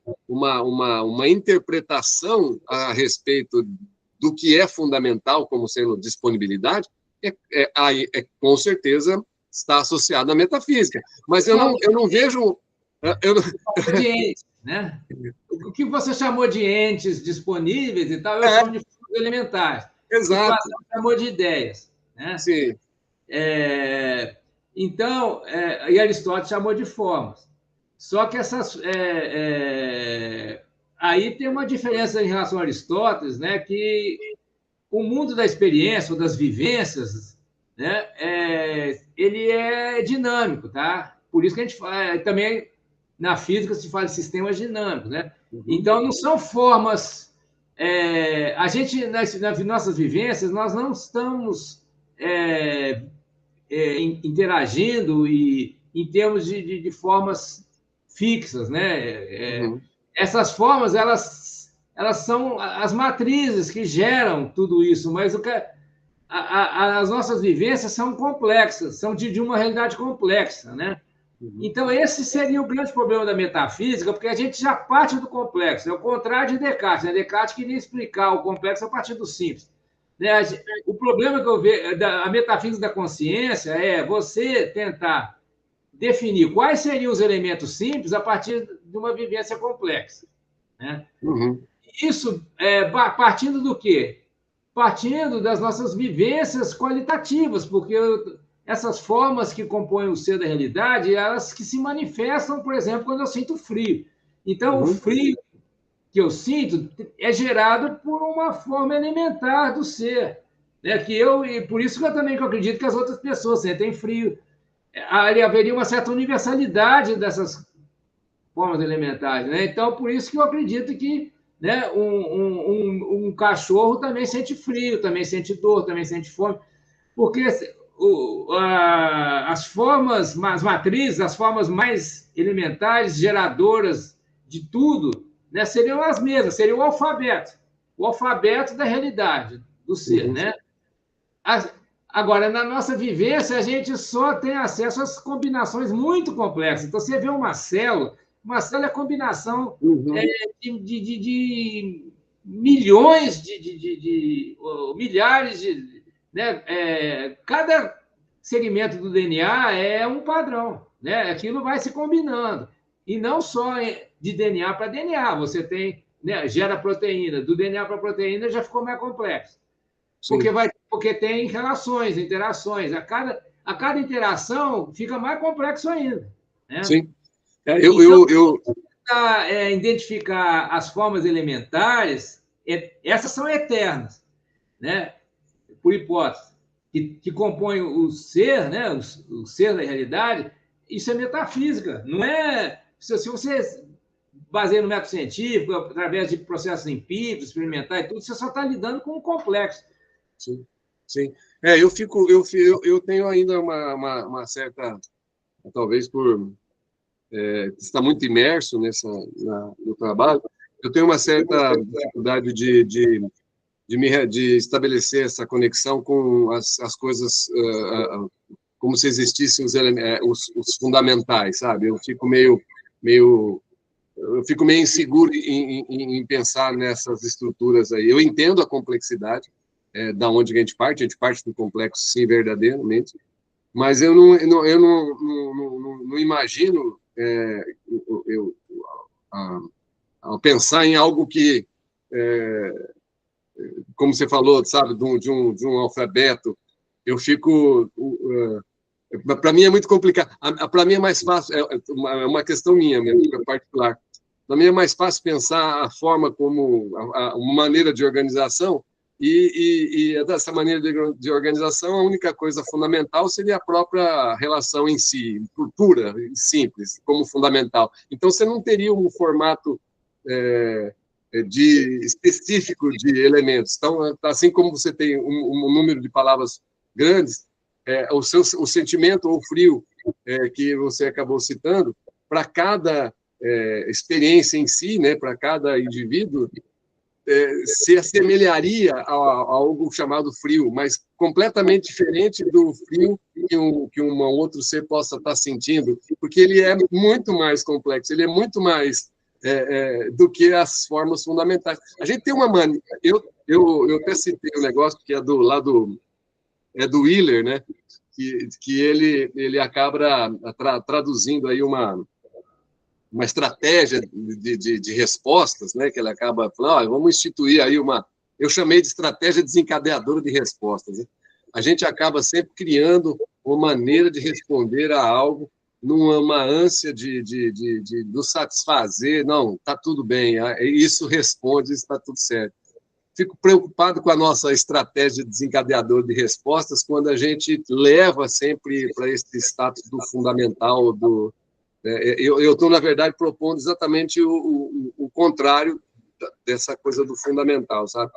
interpretação a respeito do que é fundamental como sendo disponibilidade, com certeza está associado à metafísica. Mas eu não vejo... De entes, né? O que você chamou de entes disponíveis e tal, eu chamo de formas elementares. Exato. O Platão chamou de ideias. Né? Sim. Então, e Aristóteles chamou de formas. Só que essas... aí tem uma diferença em relação a Aristóteles, né? Que o mundo da experiência ou das vivências, né? Ele é dinâmico, tá? Por isso que a gente fala, também na física se fala de sistemas dinâmicos, né? Então não são formas. A gente nas nossas vivências nós não estamos interagindo em termos de formas fixas, né? Essas formas elas são as matrizes que geram tudo isso, mas as nossas vivências são complexas, são de uma realidade complexa, né? Então, esse seria o grande problema da metafísica, porque a gente já parte do complexo, é o contrário de Descartes, né? Descartes queria explicar o complexo a partir do simples. O problema que eu vejo da metafísica da consciência é você tentar definir quais seriam os elementos simples a partir de uma vivência complexa. Né? Isso partindo do quê? Partindo das nossas vivências qualitativas, porque essas formas que compõem o ser da realidade, elas que se manifestam, por exemplo, quando eu sinto frio. Então, o frio que eu sinto é gerado por uma forma elementar do ser. Né? E por isso que eu também acredito que as outras pessoas sentem frio. Haveria uma certa universalidade dessas formas elementares. Né? Então, por isso que eu acredito que, né, um cachorro também sente frio, também sente dor, também sente fome, porque as formas, as matrizes, as formas mais elementares, geradoras de tudo, né, seriam as mesmas, seria o alfabeto da realidade, do ser. Né? Agora, na nossa vivência, a gente só tem acesso às combinações muito complexas. Então, você vê uma célula é a combinação de milhões milhares de... Né? Cada segmento do DNA é um padrão. Né? Aquilo vai se combinando. E não só de DNA para DNA. Você tem... Né, gera proteína. Do DNA para proteína já ficou mais complexo. Porque tem relações, interações. A cada interação fica mais complexo ainda. Né? Sim. Identificar as formas elementares, essas são eternas, né? Por hipótese, que compõem o ser, né? O ser da realidade, isso é metafísica. Não é... Se você baseia no método científico, através de processos empíricos, experimentais e tudo, você só está lidando com o complexo. Sim, sim. Eu tenho ainda uma certa, talvez por estar muito imerso no trabalho, eu tenho uma certa dificuldade de estabelecer essa conexão com as coisas como se existissem os fundamentais, sabe? Eu fico meio inseguro em pensar nessas estruturas aí. Eu entendo a complexidade, da onde a gente parte do complexo, sim, verdadeiramente, mas eu não imagino ao pensar em algo que, como você falou, sabe, de um alfabeto, eu fico... para mim é muito complicado. Para mim é mais fácil, é uma questão minha mesmo, particular. Para mim é mais fácil pensar a forma como uma maneira de organização, e dessa maneira de organização, a única coisa fundamental seria a própria relação em si, pura e simples, como fundamental. Então, você não teria um formato específico de elementos. Então, assim como você tem um número de palavras grandes, o sentimento ou o frio que você acabou citando, para cada experiência em si, né, para cada indivíduo, se assemelharia a algo chamado frio, mas completamente diferente do frio que um outro ser possa estar sentindo, porque ele é muito mais complexo, ele é muito mais do que as formas fundamentais. A gente tem uma mania, eu até citei um negócio que é do Wheeler, né? Que ele acaba traduzindo aí uma estratégia de respostas, né? Que ele acaba falando, vamos instituir aí eu chamei de estratégia desencadeadora de respostas. Né? A gente acaba sempre criando uma maneira de responder a algo numa ânsia de nos satisfazer. Não, está tudo bem, isso responde, está tudo certo. Fico preocupado com a nossa estratégia desencadeadora de respostas quando a gente leva sempre para esse status do fundamental, eu estou, na verdade, propondo exatamente o contrário dessa coisa do fundamental, sabe?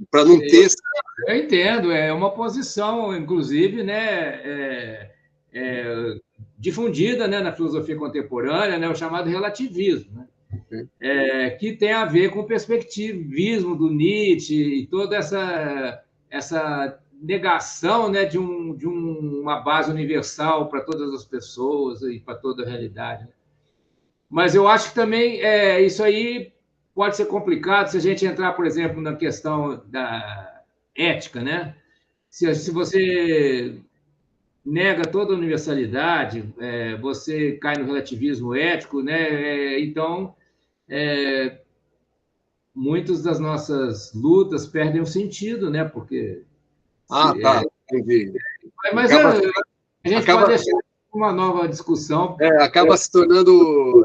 Para não ter... Eu entendo, é uma posição, inclusive, né, difundida, né, na filosofia contemporânea, né, o chamado relativismo, né? Que tem a ver com o perspectivismo do Nietzsche e toda essa negação, né, de uma base universal para todas as pessoas e para toda a realidade. Mas eu acho que também isso aí pode ser complicado se a gente entrar, por exemplo, na questão da ética, né? Se você nega toda a universalidade, você cai no relativismo ético, né? Então, muitas das nossas lutas perdem o sentido, né? Porque tá, entendi. mas a gente pode deixar uma nova discussão. Acaba se tornando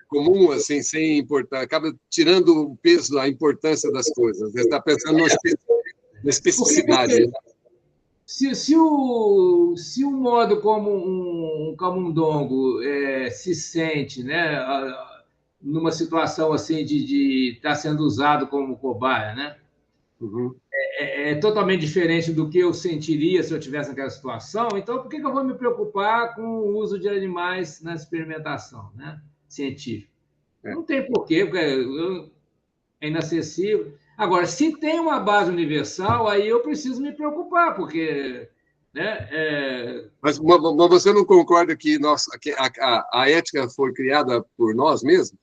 comum, assim, sem importar, acaba tirando o peso, a importância das coisas. Você está pensando na especificidade. Se o modo como um camundongo se sente, né, numa situação assim de estar sendo usado como cobaia, né? Uhum. É totalmente diferente do que eu sentiria se eu tivesse naquela situação. Então, por que eu vou me preocupar com o uso de animais na experimentação, né, científica? Não tem porquê, porque é inacessível. Agora, se tem uma base universal, aí eu preciso me preocupar, porque... Né, Mas você não concorda que a ética foi criada por nós mesmos?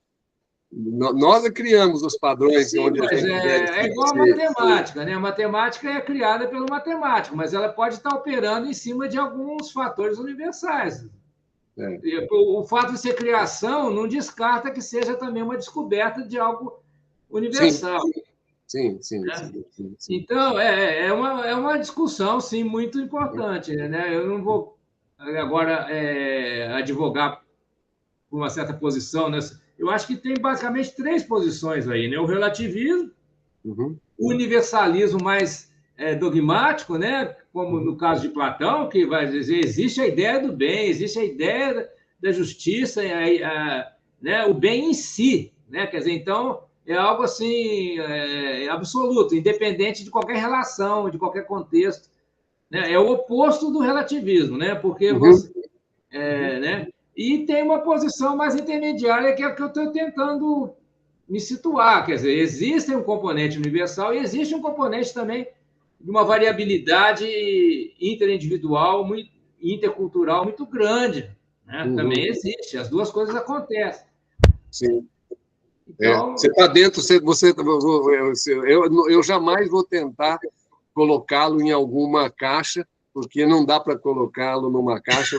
Nós criamos os padrões. Sim, onde a gente é igual a matemática, né? A matemática é criada pelo matemático, mas ela pode estar operando em cima de alguns fatores universais. O fato de ser criação não descarta que seja também uma descoberta de algo universal. Sim. Então, é uma discussão, sim, muito importante. Né? Eu não vou agora advogar por uma certa posição. Né? Eu acho que tem basicamente três posições aí. Né? O relativismo, o universalismo mais dogmático, né? Como no caso de Platão, que vai dizer existe a ideia do bem, existe a ideia da justiça, né? O bem em si. Né? Quer dizer, então... é algo assim absoluto, independente de qualquer relação, de qualquer contexto. Né? É o oposto do relativismo, né? Porque você... né? E tem uma posição mais intermediária, que é a que eu estou tentando me situar. Quer dizer, existe um componente universal e existe um componente também de uma variabilidade interindividual, intercultural muito grande. Né? Também existe, as duas coisas acontecem. Sim. Então, você está dentro, eu jamais vou tentar colocá-lo em alguma caixa, porque não dá para colocá-lo numa caixa,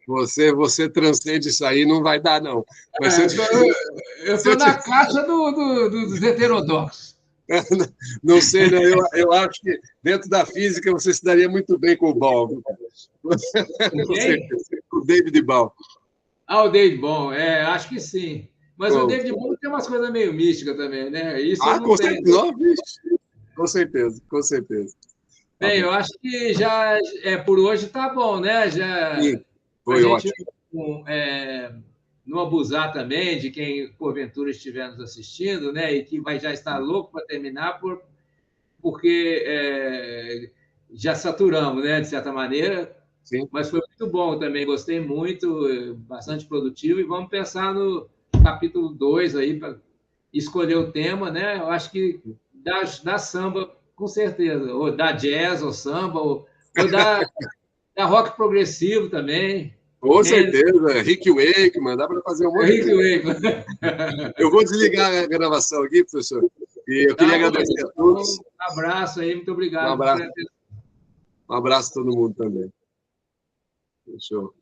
você transcende isso aí, não vai dar, não. Mas eu estou na caixa dos heterodoxos. Não sei, né? Eu acho que dentro da física você se daria muito bem com o Ball. O David Ball. O David Ball, acho que sim. Mas o David Bowie tem umas coisas meio místicas também, né? Isso com certeza. Com certeza. Bem, eu acho que já por hoje tá bom, né? Já foi ótimo. Não abusar também de quem porventura estiver nos assistindo, né? E que vai já estar louco para terminar porque já saturamos, né? De certa maneira. Sim. Mas foi muito bom também, gostei muito, bastante produtivo, e vamos pensar no capítulo 2 aí, para escolher o tema, né? Eu acho que da samba, com certeza, ou da jazz, ou samba, ou da rock progressivo também. Com certeza, Rick Wakeman, dá para fazer um monte de Rick coisa. Wakeman. Eu vou desligar a gravação aqui, professor, e eu queria agradecer a todos. Um abraço aí, muito obrigado. Um abraço a todo mundo também. Fechou.